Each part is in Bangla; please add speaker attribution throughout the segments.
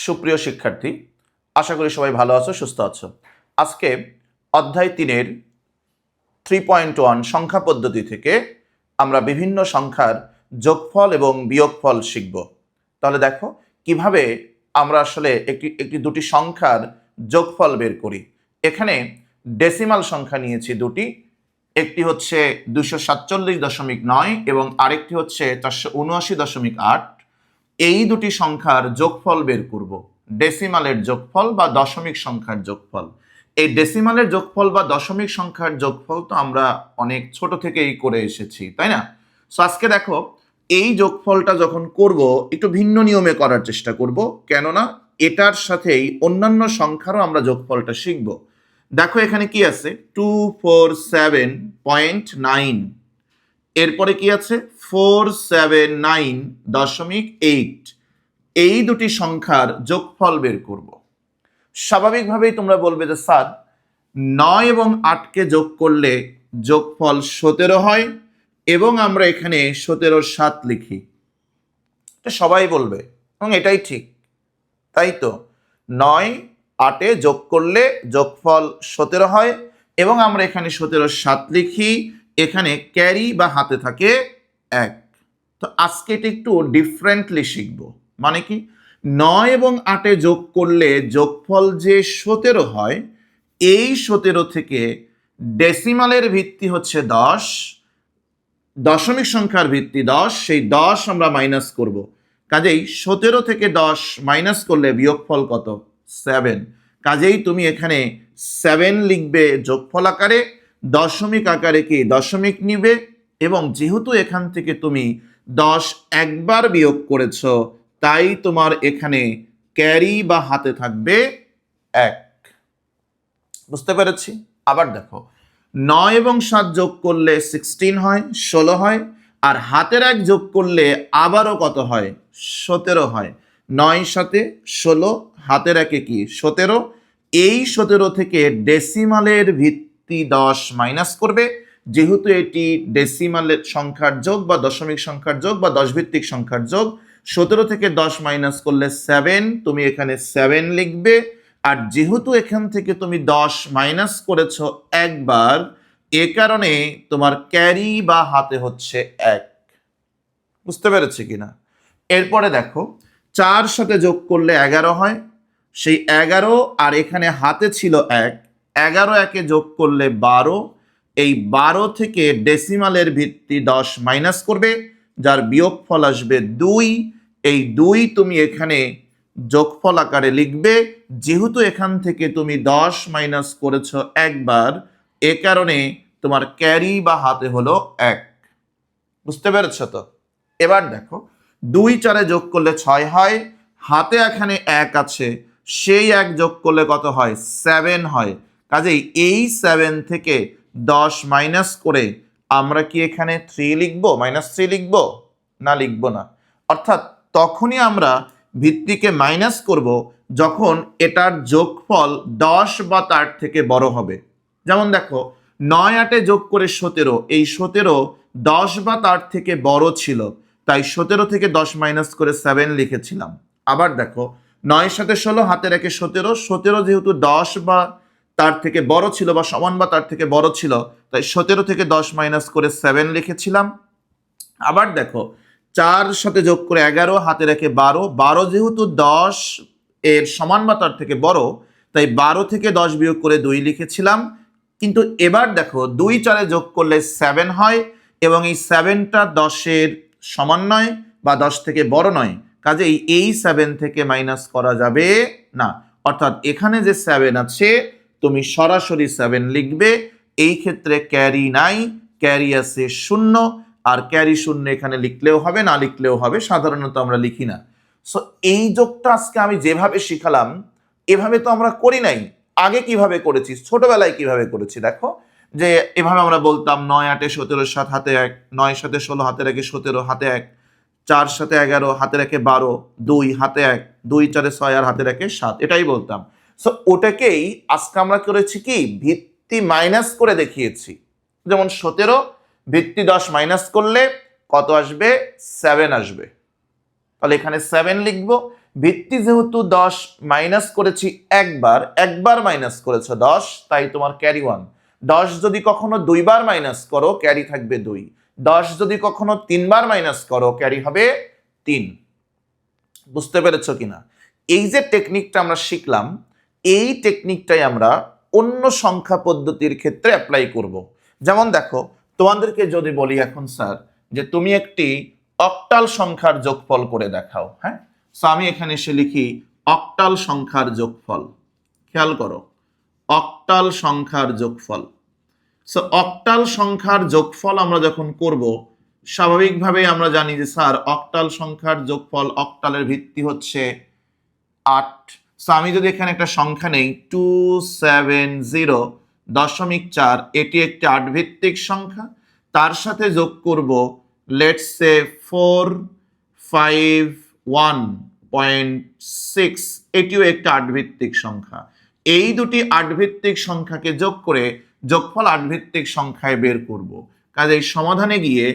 Speaker 1: সুপ্রিয় শিক্ষার্থী, আশা করি সবাই ভালো আছো, সুস্থ আছো। আজকে অধ্যায় 3-এর 3.1 সংখ্যা পদ্ধতি থেকে আমরা বিভিন্ন সংখ্যার যোগফল এবং বিয়োগফল শিখব। তাহলে দেখো কিভাবে আমরা আসলে দুটি সংখ্যার যোগফল বের করি। এখানে ডেসিমাল সংখ্যা নিয়েছি দুটি, একটি হচ্ছে 247.9 এবং আরেকটি হচ্ছে 479.8। এই দুটি সংখ্যার যোগফল বের করব, ডেসিমালের যোগফল বা দশমিক সংখ্যার যোগফল। এই ডেসিমালের যোগফল বা দশমিক সংখ্যার যোগফল তো আমরা অনেক ছোট থেকেই করে এসেছি, তাই না? সো আজকে দেখো এই যোগফলটা যখন করব একটু ভিন্ন নিয়মে করার চেষ্টা করব, কেননা এটার সাথেই অন্যান্য সংখ্যারও আমরা যোগফলটা শিখব। দেখো এখানে কি আছে, 247.9, এরপরে কি আছে 479.8। এই দুটি সংখ্যার যোগফল বের করব। স্বাভাবিকভাবেই তোমরা বলবে যে স্যার 9 এবং 8কে যোগ করলে যোগফল 17 হয় এবং আমরা এখানে 17-7 লিখি। এটা সবাই বলবে এবং এটাই ঠিক, তাই তো। 9-8-এ যোগ করলে যোগফল 17 হয় এবং আমরা এখানে 17-7 লিখি। এখানে ক্যারি বা হাতে থাকে 1। তো আজকে এটা একটু ডিফারেন্টলি শিখব। মানে কি, 9 এবং 8-এ যোগ করলে যোগফল যে 17 হয়, এই 17 থেকে ডেসিমালের ভিত্তি হচ্ছে 10, দশমিক সংখ্যার ভিত্তি 10, সেই 10 আমরা মাইনাস করব। কাজেই 17 থেকে 10 মাইনাস করলে বিয়োগফল কত? 7। কাজেই তুমি এখানে 7 লিখবে যোগফল আকারে, দশমিক আকারে কি দশমিক নিবে, এবং যেহেতু এখান থেকে তুমি 10 একবার বিয়োগ করেছ, তাই তোমার এখানে ক্যারি বা হাতে থাকবে 1। বুঝতে পেরেছি? আবার দেখো 9 এবং 7 যোগ করলে 16 হয়, 16 হয়, আর হাতের 1 যোগ করলে আবারও কত হয়? 17 হয়। 9 সাথে 16, হাতের 1-এ কি 17। এই 17 থেকে ডেসিমালের ভিত্তি 10 মাইনাস করবে, যেহেতু এটি ডেসিমালের সংখ্যার যোগ বা দশমিক সংখ্যার যোগ বা 10 ভিত্তিক সংখ্যার যোগ। 17 থেকে 10 মাইনাস করলে 7, তুমি এখানে 7 লিখবে। আর যেহেতু এখান থেকে তুমি 10 মাইনাস করেছ একবার, এ কারণে তোমার ক্যারি বা হাতে হচ্ছে 1। বুঝতে পেরেছি কিনা? এরপরে দেখো 4 সাথে যোগ করলে 11 হয়, সেই 11 আর এখানে হাতে ছিল 1, 11 একে যোগ করলে 12। এই 12 থেকে ডেসিমালের ভিত্তি 10 মাইনাস করবে, যার বিয়োগফল আসবে 2। এই 2 তুমি এখানে যোগফল আকারে লিখবে, যেহেতু এখান থেকে তুমি 10 মাইনাস করেছ একবার, এ কারণে তোমার ক্যারি বা হাতে হলো 1। বুঝতে পেরেছ তো? এবার দেখো 2 4-এ যোগ করলে 6 হয়, হাতে এখানে 1 আছে, সেই 1 যোগ করলে কত হয়? 7 হয়। কাজেই এই 7 থেকে 10 মাইনাস করে আমরা কি এখানে 3 লিখবো? -3 লিখবো? না, লিখবো না। অর্থাৎ তখনই আমরা ভিত্তিকে মাইনাস করব যখন এটার যোগফল 10 বা তার থেকে বড় হবে। যেমন দেখো 9 8-এ যোগ করে 17, এই 17 10 বা তার থেকে বড় ছিল, তাই 17 থেকে 10 মাইনাস করে 7 লিখেছিলাম। আবার দেখো 9 সাথে 16, হাতের 1-এ 17, 17 যেহেতু 10 বা তার থেকে বড় ছিল বা সমান বা তার থেকে বড় ছিল, তাই 17 থেকে 10 মাইনাস করে 7 লিখেছিলাম। আবার দেখো 4 সাথে যোগ করে 11, হাতের 1-এ 12, 12 যেহেতু 10 এর সমান বা তার থেকে বড়, তাই 12 থেকে 10 বিয়োগ করে 2 লিখেছিলাম। কিন্তু এবার দেখো 2 4-এ যোগ করলে 7 হয় এবং এই 7টা 10-এর সমান নয় বা 10 থেকে বড় নয়, কাজেই এই 7 থেকে মাইনাস করা যাবে না। অর্থাৎ এখানে যে 7 আছে তুমি সরাসরি 7 লিখবে। এই ক্ষেত্রে ক্যারি নাই, ক্যারি আছে 0, আর ক্যারি 0 এখানে লিখলেও হবে, না লিখলেও হবে, সাধারণত আমরা লিখি না। সো এই যোগটা আজকে আমি যেভাবে শিখালাম এভাবে তো আমরা করি নাই। আগে কিভাবে করেছি, ছোটবেলায় কিভাবে করেছি দেখো, যে এভাবে আমরা বলতাম 9 8-এ 17, 7 হাতে 1, 9 7-এ 16, হাতের 1-এ 17, হাতে 1, 4 সাথে 11, হাতের 1-এ 12, 2 হাতে 1, 2 4-এ 6 আর হাতের 1-এ 7, এটাই বলতাম। সো ওটাকেই আজকে আমরা করেছি কি, ভিত্তি মাইনাস করে দেখিয়েছি। যেমন 17 ভিত্তি 10 মাইনাস করলে কত আসবে? 7 আসবে। তাহলে এখানে 7 লিখবো, ভিত্তি যেহেতু 10 মাইনাস করেছি একবার মাইনাস করেছো 10, তাই তোমার ক্যারি 1। 10 যদি কখনো 2বার মাইনাস করো ক্যারি থাকবে 2। 10 যদি কখনো 3বার মাইনাস করো ক্যারি হবে 3। বুঝতে পেরেছো কিনা? এই যে টেকনিকটা আমরা শিখলাম, এই টেকনিকটাই আমরা অন্য সংখ্যা পদ্ধতির ক্ষেত্রে অ্যাপ্লাই করব। যেমন দেখো, তোমাদেরকে যদি বলি এখন স্যার যে তুমি একটি অক্টাল সংখ্যার যোগফল করে দেখাও, হ্যাঁ, সো আমি এখানে এসে লিখি অক্টাল সংখ্যার যোগফল। খেয়াল করো, অক্টাল সংখ্যার যোগফল। সো অক্টাল সংখ্যার যোগফল আমরা যখন করব, স্বাভাবিকভাবে আমরা জানি যে স্যার অক্টাল সংখ্যার যোগফল, অক্টালের ভিত্তি হচ্ছে 8। সো আমি যদি এখানে একটা সংখ্যা নেই 270.4, এটি একটি 8 ভিত্তিক সংখ্যা। তার সাথে যোগ করব লেটস সে 451.6, এটিও একটা 8 ভিত্তিক সংখ্যা। এই দুটি 8 ভিত্তিক সংখ্যাকে যোগ করে যোগফল 8 ভিত্তিক সংখ্যায় বের করব। কাজেই সমাধানে গিয়ে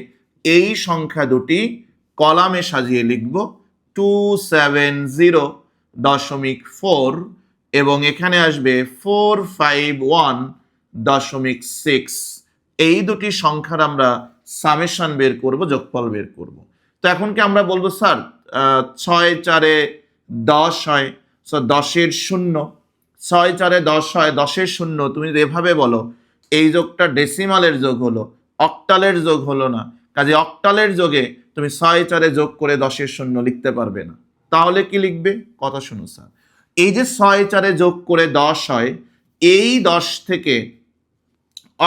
Speaker 1: এই সংখ্যা দুটি কলামে সাজিয়ে লিখব 270.4 এবং এখানে আসবে 451.6। এই দুটি সংখ্যার আমরা সামেশন বের করব, যোগফল বের করব। তো এখন কি আমরা বলবো স্যার 6 4 10 হয়, সো 10-এর 0, 6 4 10 হয়, 10-এর 0। তুমি এভাবে বলো, এই যোগটা ডেসিমালের যোগ হলো, অক্টালের যোগ হলো না। কাজে অক্টালের যোগে তুমি 6 4 যোগ করে 10-এর 0 লিখতে পারবে না। তাহলে কি লিখবে? কথা শুনো স্যার, এই যে 6 4 যোগ করে 10 হয়, এই 10 থেকে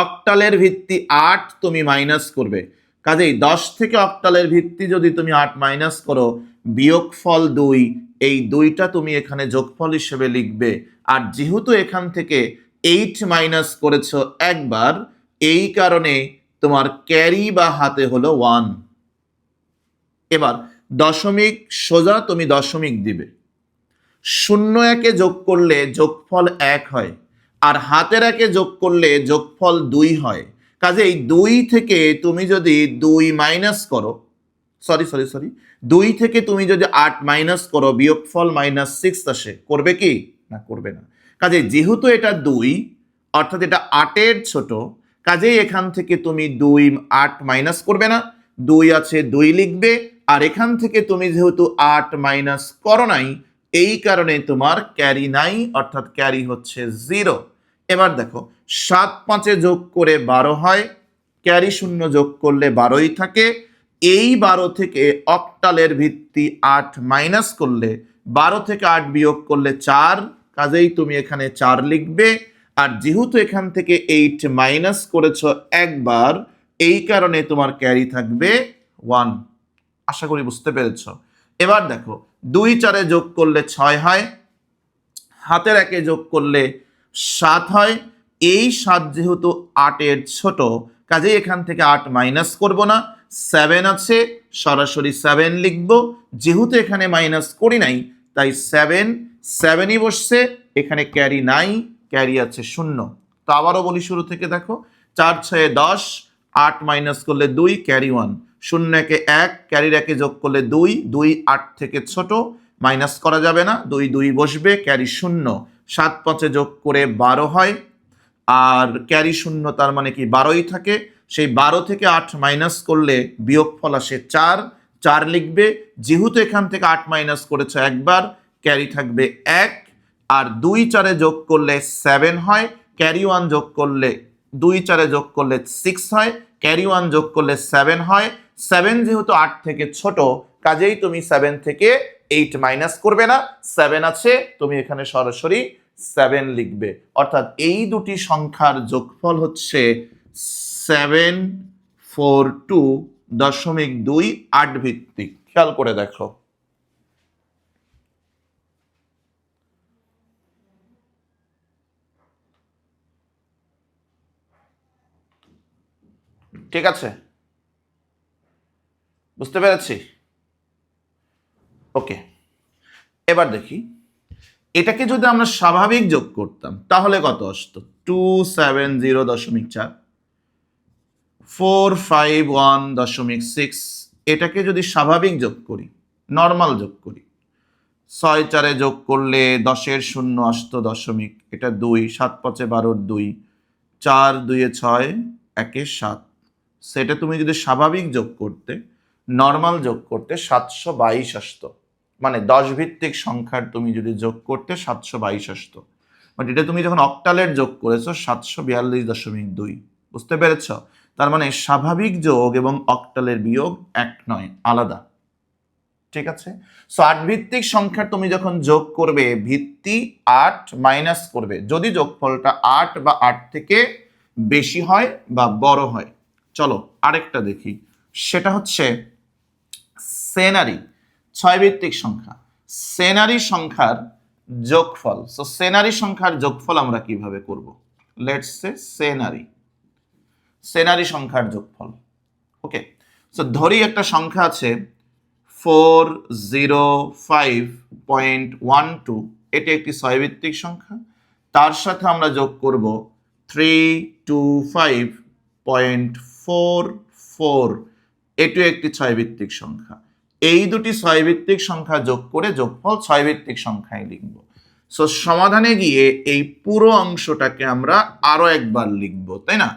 Speaker 1: অক্টালের ভিত্তি 8 তুমি মাইনাস করবে। কাজেই 10 থেকে অক্টালের ভিত্তি যদি তুমি 8 মাইনাস করো, বিয়োগফল 2, এই 2টা তুমি এখানে যোগফল হিসেবে লিখবে। আর যেহেতু এখান থেকে 8 মাইনাস করেছো একবার, এই কারণে তোমার ক্যারি বা হাতে হলো 1। এবার দশমিক সোজা তুমি দশমিক দিবে। 0 1-এ যোগ করলে যোগফল 1 হয়, আর হাতের 1-এ যোগ করলে যোগফল 2 হয়। কাজেই 2 থেকে তুমি যদি 2 মাইনাস করো, সরি 2 থেকে তুমি যদি 8 মাইনাস করো, বিয়োগফল -6 আসে। করবে কি? না, করবে না। কাজেই যেহেতু এটা 2, অর্থাৎ এটা 8-এর ছোট, কাজেই এখান থেকে তুমি 8 মাইনাস করবে না, 2 আছে 2 লিখবে। আর এখান থেকে তুমি যেহেতু 8 মাইনাস করো নাই, এই কারণে তোমার ক্যারি নাই, অর্থাৎ ক্যারি হচ্ছে 0। এবার দেখো, 7 5-এ যোগ করে 12 হয়, ক্যারি 0 যোগ করলে 12ই থাকে। এই 12 থেকে অক্টালের ভিত্তি 8 মাইনাস করলে, 12 থেকে 8 বিয়োগ করলে 4, কাজেই তুমি এখানে 4 লিখবে। আর যেহেতু এখান থেকে 8 মাইনাস করেছো একবার, এই কারণে তোমার ক্যারি থাকবে 1। আশা করি বুঝতে পেরেছ। এবার দেখো, 2 4-এ যোগ করলে 6 হয়, হাতের 1-এ যোগ করলে 7 হয়। এই 7 যেহেতু 8-এর ছোট, কাজেই এখান থেকে 8 মাইনাস করব না, 7 আছে, সরাসরি 7 লিখব। যেহেতু এখানে মাইনাস করি নাই, তাই 7ই বসছে, এখানে ক্যারি নাই, ক্যারি আছে 0। তো আবারও বলি শুরু থেকে, দেখো 4 6 10, 8 মাইনাস করলে 2, ক্যারি 1। 0 1-এ 1, ক্যারির 1-এ যোগ করলে 2, 2 8 থেকে ছোট, মাইনাস করা যাবে না, 2 2 বসবে, ক্যারি 0। 7 5-এ যোগ করে 12 হয়, আর ক্যারি 0, তার মানে কি 12ই থাকে। সেই 12 থেকে 8 মাইনাস করলে বিয়োগফল আসে 4, 4 লিখবে। যেহেতু এখান থেকে 8 মাইনাস করেছো একবার, ক্যারি থাকবে 1। আর 2 4-এ যোগ করলে 7 হয়, ক্যারি 1 যোগ করলে 2 4-এ যোগ করলে 6 হয়, ক্যারি 1 যোগ করলে 7 হয়। 7 যেহেতু 8 থেকে ছোট, কাজেই তুমি 7 থেকে 8 মাইনাস করবে না, 7 আছে, তুমি এখানে সরাসরি 7 লিখবে। অর্থাৎ এই দুটি সংখ্যার যোগফল হচ্ছে 742.2 8 ভিত্তিক। খেয়াল করে দেখো, ঠিক আছে? বুঝতে পেরেছি? ওকে, এবার দেখি এটাকে যদি আমরা স্বাভাবিক যোগ করতাম তাহলে কত আসতো? 270.4, 451.6। এটাকে যদি স্বাভাবিক যোগ করি, নর্মাল যোগ করি, 6 4-এ যোগ করলে 10-এর শূন্য আসতো দশমিক, এটা 2, 7 5 12-র 2, 4 2-এ 6, 1-এ 7। সেটা তুমি যদি স্বাভাবিক যোগ করতে, নর্মাল যোগ করতে 722 আসতো। মানে 10 ভিত্তিক সংখ্যার তুমি যদি যোগ করতে 722 আসতো, বাট এটা তুমি যখন অক্টালের যোগ করেছো 742.2। বুঝতে পেরেছ? তার মানে স্বাভাবিক যোগ এবং অক্টালের বিয়োগ এক নয়, আলাদা। ঠিক আছে? সো 8 ভিত্তিক সংখ্যা তুমি যখন যোগ করবে, ভিত্তি 8 মাইনাস করবে যদি যোগফলটা 8 বা 8 থেকে বেশি হয় বা বড় হয়। চলো আরেকটা দেখি, সেটা হচ্ছে সেনারি। 6 ভিত্তিক সংখ্যা, সেনারি সংখ্যার যোগফল। সো সেনারি সংখ্যার যোগফল আমরা কিভাবে করব? লেটস সে সেনারি সংখ্যার যোগফল। ওকে, সো ধরি একটা সংখ্যা আছে 405.12, এটি একটি 6 ভিত্তিক সংখ্যা। তার সাথে আমরা যোগ করব 325.44, এটিও একটি 6 ভিত্তিক সংখ্যা। এই দুটি 6 ভিত্তিক সংখ্যা যোগ করে যোগফল 6 ভিত্তিক সংখ্যায় লিখব। সো সমাধানে গিয়ে এই পুরো অংশটাকে আমরা আরো একবার লিখব, তাই না?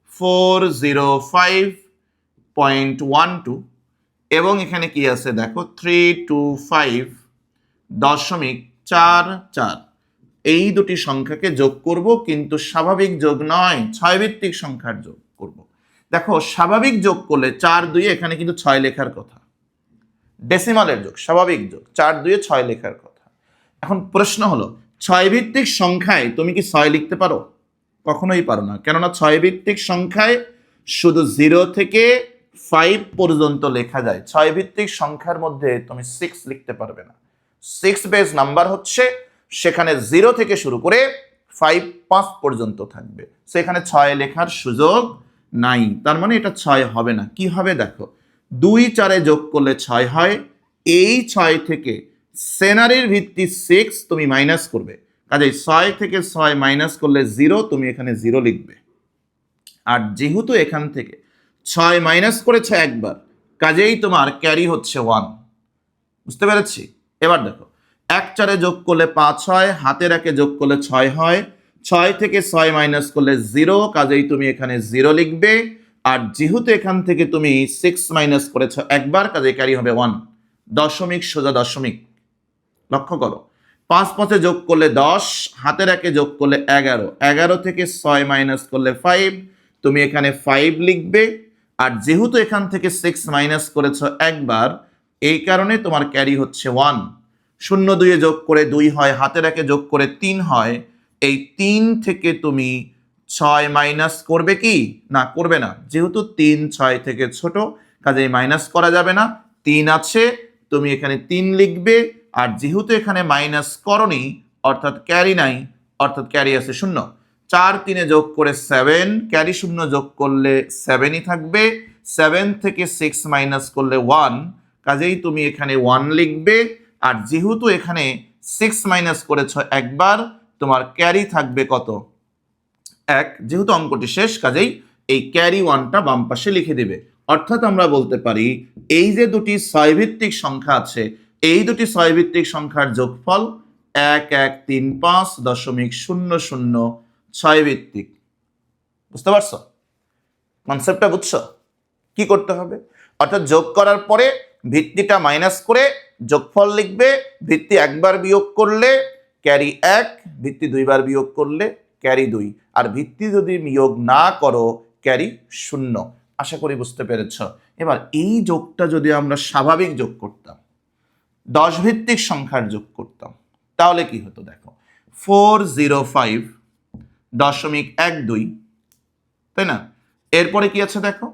Speaker 1: 405.12 এবং এখানে কি আছে দেখো 325.44, এই দুটি সংখ্যাকে যোগ করব, কিন্তু স্বাভাবিক যোগ নয়, 6 ভিত্তিক সংখ্যার যোগ করব। দেখো স্বাভাবিক যোগ করলে 4 2 এখানে কিন্তু 6 লেখার কথা, ডেসিমালের যোগ, স্বাভাবিক যোগ 4 2 6 লেখার কথা। এখন প্রশ্ন হলো 6 ভিত্তিক সংখ্যায় তুমি কি 6 লিখতে পারো? কখনোই পারো না, কেননা 6 ভিত্তিক সংখ্যায় শুধু 0 থেকে 5 পর্যন্ত লেখা যায়। 6 ভিত্তিক সংখ্যার মধ্যে তুমি 6 লিখতে পারবে না। 6 বেস নাম্বার হচ্ছে, সেখানে 0 থেকে শুরু করে 5 পর্যন্ত থাকবে, সেখানে 6 লেখার সুযোগ নাই। তার মানে এটা 6 হবে না। কি হবে দেখো, 2 4-এ যোগ করলে 6 হয়। এই 6 থেকে সেনারির ভিত্তি 6 তুমি মাইনাস করবে, কাজেই 6 থেকে 6 মাইনাস করলে 0, তুমি এখানে 0 লিখবে। আর যেহেতু এখান থেকে 6 মাইনাস করেছে একবার, কাজেই তোমার ক্যারি হচ্ছে 1। বুঝতে পেরেছি? এবার দেখো 1 4-এ যোগ করলে 5 হয়, হাতের 1-এ যোগ করলে 6 হয়। 6 থেকে 6 মাইনাস করলে 0, কাজেই তুমি এখানে 0 লিখবে। আর যেহেতু এখান থেকে তুমি 6 মাইনাস করেছো একবার, কাজেই ক্যারি হবে 1। দশমিক সোজা দশমিক। লক্ষ্য করো, 5 5-এ যোগ করলে 10, হাতের 1-এ যোগ করলে 11, 11 থেকে 6 মাইনাস করলে 5, তুমি এখানে 5 লিখবে। আর যেহেতু এখান থেকে 6 মাইনাস করেছো একবার, এই কারণে তোমার ক্যারি হচ্ছে 1। 0 2-এ যোগ করে 2 হয়, হাতের 1-এ যোগ করে 3 হয়। এই 3 থেকে তুমি 6 মাইনাস করবে কি? না, করবে না, যেহেতু 3 6 থেকে ছোট, কাজেই মাইনাস করা যাবে না। 3 আছে, তুমি এখানে 3 লিখবে। আর যেহেতু এখানে মাইনাস করনি, অর্থাৎ ক্যারি নাই, অর্থাৎ ক্যারি আছে 0। 4 3-এ যোগ করে 7, ক্যারি 0 যোগ করলে 7ই থাকবে। 7 থেকে 6 মাইনাস করলে 1, কাজেই তুমি এখানে 1 লিখবে। আর যেহেতু এখানে 6 মাইনাস করেছো একবার, তোমার ক্যারি থাকবে কত? 1। যেহেতু অঙ্কটি শেষ, কাজেই এই ক্যারি 1টা বাম পাশে লিখে দিবে। অর্থাৎ আমরা বলতে পারি এই যে দুটি 6 ভিত্তিক সংখ্যা আছে, এই দুটি 6 ভিত্তিক সংখ্যার যোগফল 1135.00 ভিত্তিক। বুঝতে পারছো? কনসেপ্টটা বুঝছো? কি করতে হবে? অর্থাৎ যোগ করার পরে ভিত্তিটা মাইনাস করে যোগফল লিখবে। ভিত্তি একবার বিয়োগ করলে ক্যারি 1, ভিত্তি 2 বার বিয়োগ করলে ক্যারি 2, আর ভিত্তি যদি বিয়োগ না করো ক্যারি 0। আশা করি বুঝতে পেরেছ। এবার এই যোগটা যদি আমরা স্বাভাবিক যোগ করতাম, 10 ভিত্তিক সংখ্যার যোগ করতাম, তাহলে কি হতো দেখো, 405.12, তাই না? এরপরে কি আছে দেখো,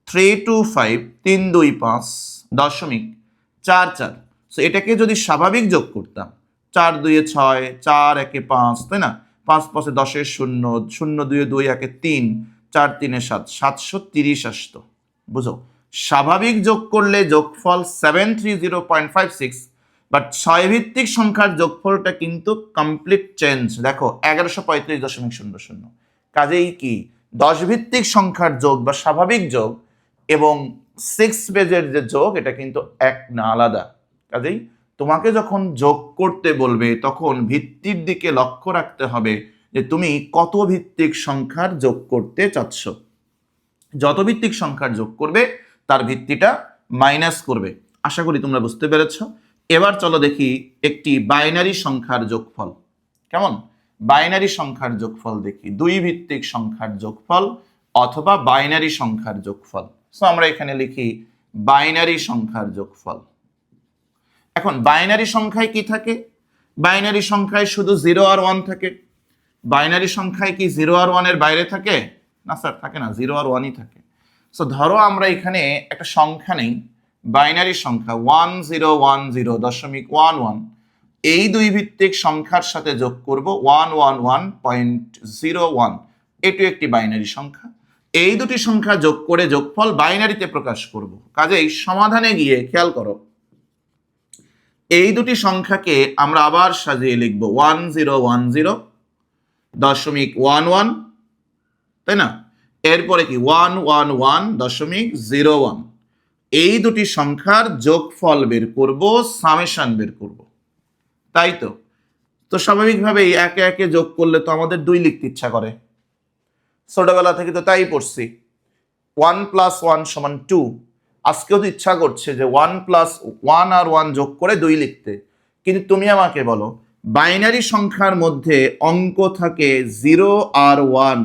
Speaker 1: 325.325.44। সো এটাকে যদি স্বাভাবিক যোগ করতাম, 4 2-এ 6, 4 1-এ 5, তাই না? 5 5-এ 10-এর 0, 0 2-এ 2 1-এ 3, 4 3-এ 7, 730 আসতো। বুঝো, স্বাভাবিক যোগ করলে যোগফল 730.56, বাট 6 ভিত্তিক সংখ্যার যোগফলটা কিন্তু কমপ্লিট চেঞ্জ। দেখো 1135.00। কাজেই কি 10 ভিত্তিক সংখ্যার যোগ বা স্বাভাবিক যোগ এবং 6 বেজের যে যোগ, এটা কিন্তু এক না, আলাদা। কাজেই তোমাকে যখন যোগ করতে বলবে তখন ভিত্তির দিকে লক্ষ্য রাখতে হবে যে তুমি কত ভিত্তিক সংখ্যার যোগ করতে চাচ্ছ। যত ভিত্তিক সংখ্যার যোগ করবে তার ভিত্তিটা মাইনাস করবে। আশা করি তোমরা বুঝতে পেরেছ। এবার চলো দেখি একটি বাইনারি সংখ্যার যোগফল। কেমন? বাইনারি সংখ্যার যোগফল দেখি, দুই ভিত্তিক সংখ্যার যোগফল অথবা বাইনারি সংখ্যার যোগফল। সো আমরা এখানে লিখি বাইনারি সংখ্যার যোগফল। এখন বাইনারি সংখ্যায় কি থাকে? বাইনারি সংখ্যায় শুধু 0 আর 1 থাকে। বাইনারি সংখ্যায় কি 0 আর 1 এর বাইরে থাকে? না স্যার, থাকে না, 0 আর 1ই থাকে। সো ধরো আমরা এখানে একটা সংখ্যা নেই, বাইনারি সংখ্যা 1010.11, এই দুই ভিত্তিক সংখ্যার সাথে যোগ করব 111.01। এটি একটি বাইনারি সংখ্যা। এই দুটি সংখ্যা যোগ করে যোগফল বাইনারিতে প্রকাশ করব। কাজেই সমাধানে গিয়ে খেয়াল করো, এই দুটি সংখ্যাকে আমরা আবার সাজিয়ে লিখব 1010.11, তাই না? এরপরে কি 111.01। এই দুটি সংখ্যার যোগফল বের করব, সামেশন বের করব, তাই তো। তো স্বাভাবিকভাবেই একে একে যোগ করলে তো আমাদের 2 লিখতে ইচ্ছা করে, ছোটবেলা থেকে তো তাই পড়ছি। 1 + 1 = 2। আজকেও তো ইচ্ছা করছে যে 1 + 1 আর 1 যোগ করে 2 লিখতে। কিন্তু তুমি আমাকে বলো, বাইনারি সংখ্যার মধ্যে অঙ্ক থাকে 0 আর 1,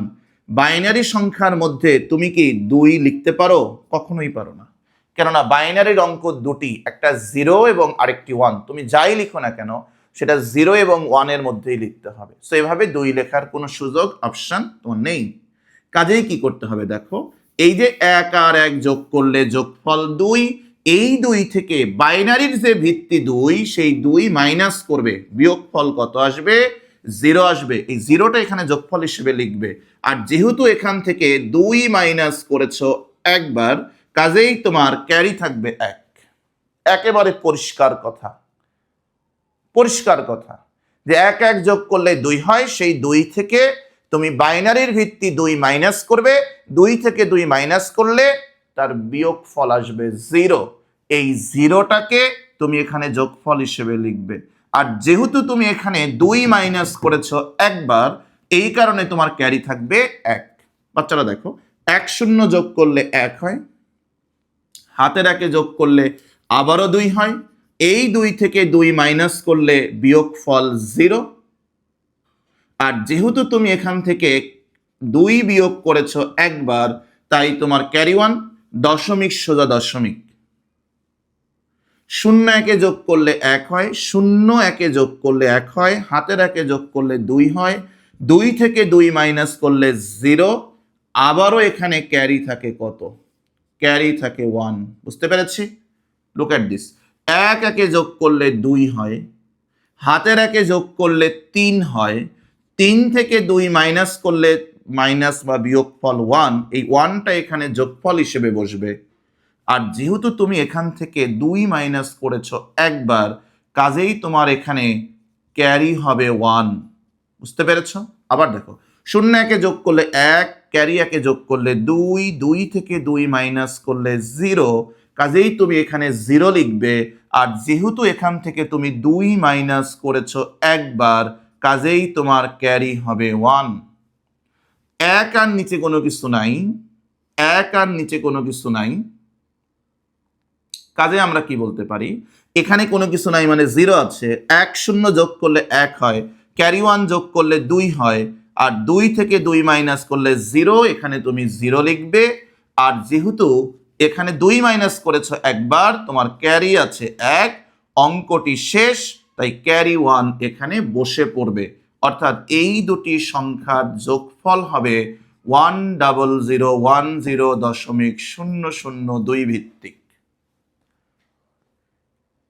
Speaker 1: বাইনারি সংখ্যার মধ্যে তুমি কি 2 লিখতে পারো? কখনোই পারো না। কেননা বাইনারির অঙ্ক দুটি, একটা 0 এবং আরেকটি 1। তুমি যাই লিখো না কেন সেটা 0 এবং 1 এর মধ্যেই লিখতে হবে। সো এভাবে 2 লেখার কোনো সুযোগ, অপশন তোমার নেই। কাজেই কি করতে হবে দেখো, এই যে 1 আর 1 যোগ করলে যোগফল 2, এই 2 থেকে বাইনারির যে ভিত্তি 2, সেই 2 মাইনাস করবে, বিয়োগফল কত আসবে? 0 আসবে। এই 0টা এখানে যোগফল হিসেবে লিখবে। আর যেহেতু এখান থেকে 2 মাইনাস করেছো একবার, কাজেই তোমার ক্যারি থাকবে 1। একেবারে পরিষ্কার কথা, পরিষ্কার কথা যে 1 1 যোগ করলে 2 হয়, সেই 2 থেকে তুমি বাইনারির ভিত্তি 2 মাইনাস করবে, 2 থেকে 2 মাইনাস করলে তার বিয়োগফল আসবে 0। এই 0টাকে তুমি এখানে যোগফল হিসেবে লিখবে। আর যেহেতু তুমি এখানে 2 মাইনাস করেছো একবার, এই কারণে তোমার ক্যারি থাকবে 1। বাচ্চারা দেখো, 1 0 যোগ করলে 1 হয়, হাতের 1 যোগ করলে আবারও 2 হয়, এই 2 থেকে 2 মাইনাস করলে বিয়োগফল 0। আর যেহেতু তুমি এখান থেকে 2 বিয়োগ করেছো একবার, তাই তোমার ক্যারি 1, দশমিক সোজা দশমিক। 0 1 যোগ করলে 1 হয়, 0 1 যোগ করলে 1 হয়, হাতের 1 যোগ করলে 2 হয়, 2 থেকে 2 মাইনাস করলে 0। আবারও এখানে ক্যারি থাকে কত? ক্যারি থাকে 1। বুঝতে পেরেছি? Look at this. 1 1 যোগ করলে 2 হয়, হাতের 1 যোগ করলে 3 হয়, 3 থেকে 2 মাইনাস করলে মাইনাস বা বিয়োগফল 1। এই 1টা এখানে যোগফল হিসেবে বসবে। আর যেহেতু তুমি এখান থেকে 2 মাইনাস করেছো একবার, কাজেই তোমার এখানে ক্যারি হবে 1। বুঝতে পেরেছো? আবার দেখো, 0 1 যোগ করলে 1, ক্যারি 1 যোগ করলে 2, 2 থেকে 2 মাইনাস করলে 0, কাজেই তুমি এখানে 0 লিখবে। আর যেহেতু এখান থেকে তুমি 2 মাইনাস করেছো একবার, কাজেই তোমার ক্যারি হবে 1। 1 আর নিচে কোনো কিছু নাই, 1 আর নিচে কোনো কিছু নাই, কাজে আমরা কি বলতে পারি? এখানে কোনো কিছু নাই মানে 0 আছে। 1 0 যোগ করলে 1 হয়, ক্যারি 1 যোগ করলে 2 হয়, আর 2 থেকে 2 মাইনাস করলে 0, এখানে তুমি 0 লিখবে। আর যেহেতু এখানে 2 মাইনাস করেছো একবার, তোমার ক্যারি আছে 1, অঙ্কটি শেষ। তাই ক্যারি 1 এখানে বসে পড়বে। অর্থাৎ এই দুটি সংখ্যার যোগফল হবে 10010.002 ভিত্তিক।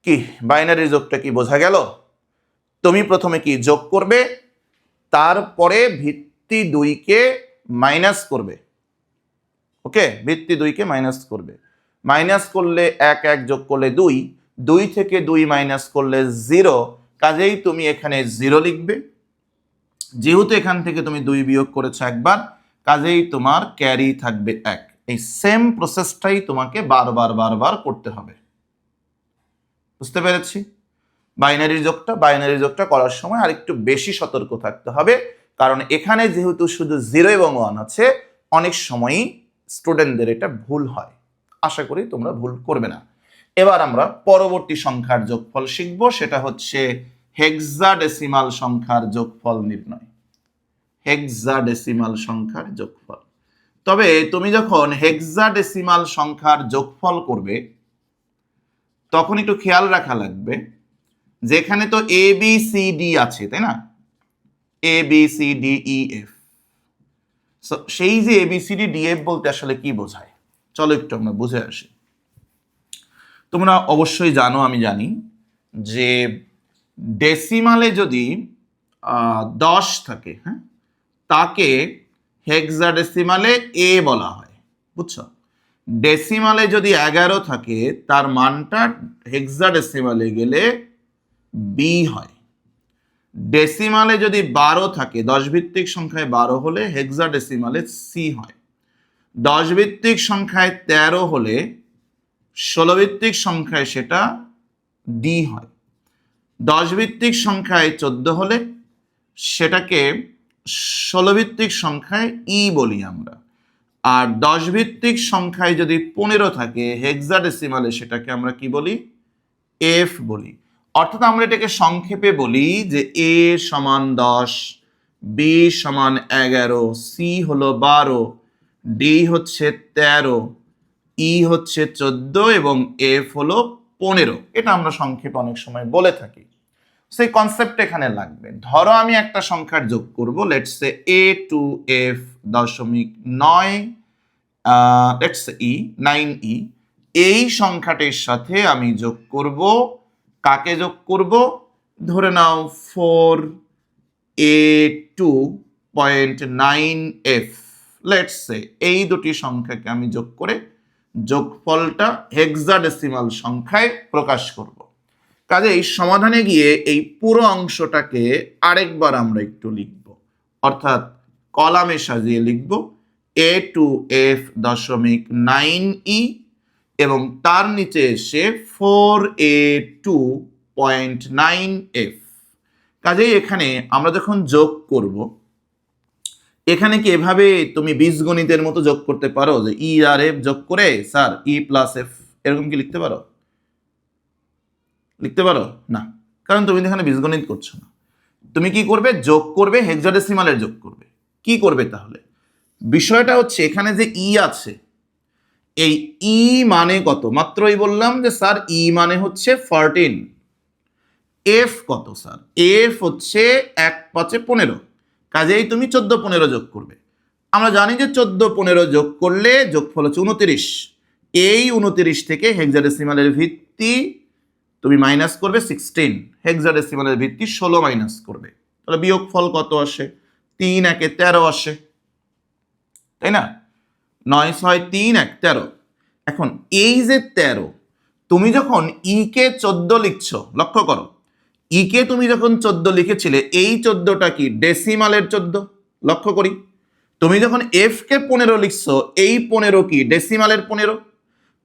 Speaker 1: কি বাইনারি যোগটা কি বোঝা গেল? তুমি প্রথমে কি যোগ করবে, তারপরে ভিত্তি 2 কে মাইনাস করবে। ওকে, ভিত্তি 2 কে মাইনাস করবে। মাইনাস করলে 1 1 যোগ করলে 2, 2 থেকে 2 মাইনাস করলে 0, কাজেই তুমি এখানে 0 লিখবে। যেহেতু এখান থেকে তুমি 2 বিয়োগ করেছো একবার, কাজেই তোমার ক্যারি থাকবে 1। এই সেম প্রসেসটাই তোমাকে বারবার করতে হবে। বুঝতে পেরেছি? বাইনারি যোগটা করার সময় আরেকটু বেশি সতর্ক থাকতে হবে, কারণ এখানে যেহেতু শুধু 0 এবং 1 আছে, অনেক সময়ই স্টুডেন্টদের এটা ভুল হয়। আশা করি তোমরা ভুল করবে না। এবার আমরা পরবর্তী সংখ্যার যোগফল শিখব, সেটা হচ্ছে হেক্সাডেসিমাল সংখ্যার যোগফল নির্ণয়। হেক্সাডেসিমাল সংখ্যার যোগফল। তবে তুমি যখন হেক্সাডেসিমাল সংখ্যার যোগফল করবে তখন একটু খেয়াল রাখা লাগবে, যেখানে তো এ বি সি ডি আছে, তাই না? A B C D E F. সেই যে A B C D D F বলতে আসলে কি বোঝায়, চলো একটু আমরা বুঝে আসি। তোমরা অবশ্যই জানো, আমি জানি, যে ডেসিমালে যদি 10 থাকে, হ্যাঁ, তাকে হেক্সাডেসিমালে এ বলা হয়, বুঝছো? ডেসিমালে যদি 11 থাকে তার মানটা হেক্সাডেসিমালে গেলে বি হয়। ডেসিমালে যদি 12 থাকে, 10 ভিত্তিক সংখ্যায় 12 হলে হেক্সাডেসিমালে সি হয়। 10 ভিত্তিক সংখ্যায় 13 হলে 16 ভিত্তিক সংখ্যায় সেটা ডি হয়। 10 ভিত্তিক সংখ্যায় 14 হলে সেটাকে 16 ভিত্তিক সংখ্যায় ই বলি আমরা। আর 10 ভিত্তিক সংখ্যায় যদি 15 থাকে হেক্সাডেসিমালে সেটাকে আমরা কি বলি? এফ বলি। অর্থাৎ আমরা এটাকে সংক্ষেপে বলি যে এ সমান 10, বি সমান 11, সি হলো 12, ডি হচ্ছে 13, ই হচ্ছে 14 এবং এফ হলো 15। এটা আমরা সংক্ষেপে অনেক সময় বলে থাকি। সেই কনসেপ্ট এখানে লাগবে। ধরো আমি একটা সংখ্যার যোগ করব, let's say A to F 0.9 let's say E 9e। এই সংখ্যাটির সাথে আমি যোগ করব, কাকে যোগ করব? ধরে নাও 4a2.9f। লেটস সে এই দুটি সংখ্যাকে আমি যোগ করে যোগফলটা হেক্সাডেসিমাল সংখ্যায় প্রকাশ করব। কাজেই সমাধানে গিয়ে এই পুরো অংশটাকে আরেকবার আমরা একটু লিখব, অর্থাৎ কলামে সাজিয়ে লিখব a2f.9e এবং তার নিচে এসে 4a2.9f। কাজেই এখানে আমরা যখন যোগ করব, এখানে কি এভাবে তুমি বীজগণিতের মতো যোগ করতে পারো যে ই আর এফ যোগ করে স্যার ই প্লাস এফ, এরকম কি লিখতে পারো? লিখতে পারো না, কারণ তুমি এখানে বীজগণিত করছো না। তুমি কি করবে? যোগ করবে, হেক্সাডেসিমালের যোগ করবে। কি করবে তাহলে? বিষয়টা হচ্ছে এখানে যে ই আছে, এই ই মানে কত? মাত্রই বললাম যে স্যার ই মানে হচ্ছে 14। এফ কত স্যার? এফ হচ্ছে 1 5 15। কাজেই তুমি 14 15 যোগ করবে। আমরা জানি যে 14 15 যোগ করলে যোগফল হচ্ছে 29। এই 29 থেকে হেক্সাডেসিমালের ভিত্তি তুমি মাইনাস করবে 16, হেক্সাডেসিমালের ভিত্তি 16 মাইনাস করবে, তাহলে বিয়োগফল কত আসে? 3 1 13 আসে, তাই না? 9 6 3 1 13। এখন এই যে 13, তুমি যখন ই কে 14 লিখছো, লক্ষ্য করো, ই কে তুমি যখন 14 লিখেছিলে, এই 14টা কি? ডেসিমালের 14। লক্ষ্য করি, তুমি যখন এফ কে 15 লিখছো, এই 15 কি? ডেসিমালের 15।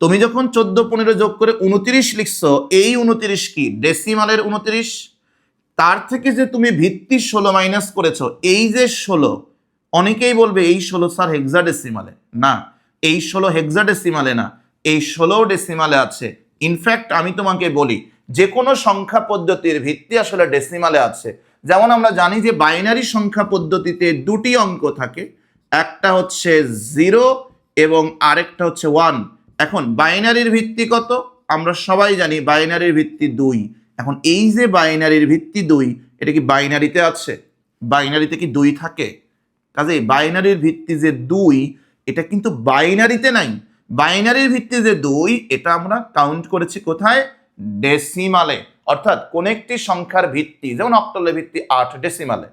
Speaker 1: তুমি যখন 14 15 যোগ করে 29 লিখছো, এই 29 কি? ডেসিমালের 29। তার থেকে যে তুমি ভিত্তি 16 মাইনাস করেছো, এই যে 16, অনেকেই বলবে এই 16 স্যার হেক্সাডেসিমালে। না, এই 16 হেক্সাডেসিমালে না, এই 16 ডেসিমালে আছে। ইনফ্যাক্ট আমি তোমাকে বলি, যে কোনো সংখ্যা পদ্ধতির ভিত্তি আসলে ডেসিমালে আছে। যেমন আমরা জানি যে বাইনারি সংখ্যা পদ্ধতিতে দুটি অঙ্ক থাকে, একটা হচ্ছে 0 এবং আরেকটা হচ্ছে 1। এখন বাইনারির ভিত্তি কত? আমরা সবাই জানি বাইনারির ভিত্তি 2। এখন এই যে বাইনারির ভিত্তি 2, এটা কি বাইনারিতে আছে? বাইনারিতে কি 2 থাকে? কাজেই বাইনারির ভিত্তি যে 2, এটা কিন্তু বাইনারিতে নাই। বাইনারির ভিত্তি যে 2, এটা আমরা কাউন্ট করেছি কোথায়? ডেসিমালে। অর্থাৎ কোন একটি সংখ্যার ভিত্তি, যেমন অক্টালের ভিত্তি 8 ডেসিমালে,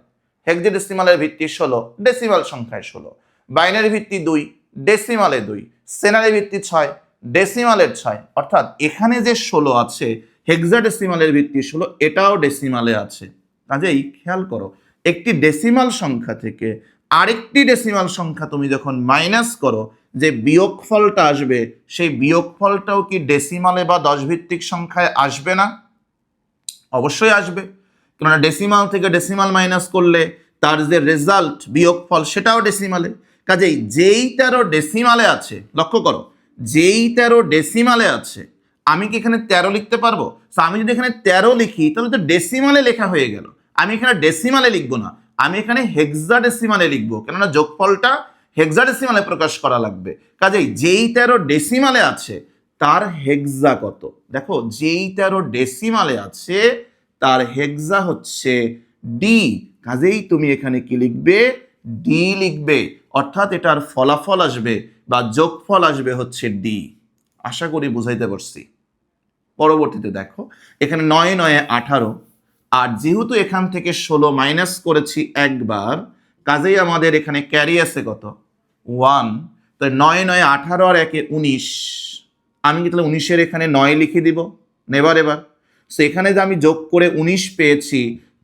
Speaker 1: হেক্সাডেসিমালের ভিত্তি 16 ডেসিমাল সংখ্যায় 16, বাইনারি ভিত্তি 2 ডেসিমালে 2, সেনারি ভিত্তি 6 ডেসিমালের 6। অর্থাৎ এখানে যে 16 আছে, হেক্সাডেসিমালের ভিত্তি 16, এটাও ডেসিমালে আছে। কাজেই খেয়াল করো, একটি ডেসিমাল সংখ্যা থেকে আরেকটি ডেসিমাল সংখ্যা তুমি যখন মাইনাস করো, যে বিয়োগফলটা আসবে, সেই বিয়োগফলটাও কি ডেসিমালে বা 10 ভিত্তিক সংখ্যায় আসবে না? অবশ্যই আসবে, কেননা ডেসিমাল থেকে ডেসিমাল মাইনাস করলে তার যে রেজাল্ট বিয়োগফল সেটাও ডেসিমালে। কাজেই যেই 13 ডেসিমালে আছে, লক্ষ্য করো, যেই 13 ডেসিমালে আছে, আমি কি এখানে 13 লিখতে পারবো? আমি যদি এখানে 13 লিখি তাহলে তো ডেসিমালে লেখা হয়ে গেল। আমি এখানে ডেসিমালে লিখবো না, আমি এখানে হেক্সাডেসিমালে লিখবো, কেননা যোগফলটা হেক্সাডেসিমালে প্রকাশ করা লাগবে। কাজেই যেই 13 ডেসিমালে আছে তার হেক্সা কত? দেখো, যেই 13 ডেসিমালে আছে তার হেক্সা হচ্ছে ডি। কাজেই তুমি এখানে কি লিখবে? ডি লিখবে, অর্থাৎ এটার ফলাফল আসবে বা যোগফল আসবে হচ্ছে ডি। আশা করি বুঝাইতে পারছি। পরবর্তীতে দেখো, এখানে 9 9 18, আর যেহেতু এখান থেকে 16 মাইনাস করেছি একবার, কাজেই আমাদের এখানে ক্যারি আছে কত? 1। তো 9 9 18 আর 1 19, আমি কি তাহলে 19-এর এখানে 9 লিখে দিব? নেবার এবার সো এখানে যে আমি যোগ করে 19 পেয়েছি,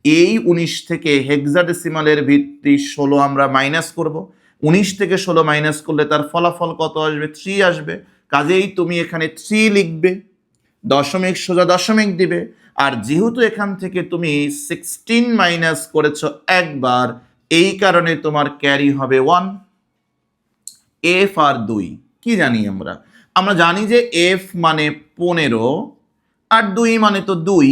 Speaker 1: এই 19 থেকে হেক্সাডেসিমালের ভিত্তি 16 আমরা মাইনাস করব। 19 থেকে 16 মাইনাস করলে তার ফলাফল কত আসবে? 3 আসবে। কাজেই তুমি এখানে 3 লিখবে, দশমিক সোজা দশমিক দিবে। আর যেহেতু এখান থেকে তুমি 16 মাইনাস করেছো একবার, এই কারণে তোমার ক্যারি হবে 1। এফ আর 2 কি জানি আমরা? আমরা জানি যে এফ মানে 15 আর 2 মানে তো 2।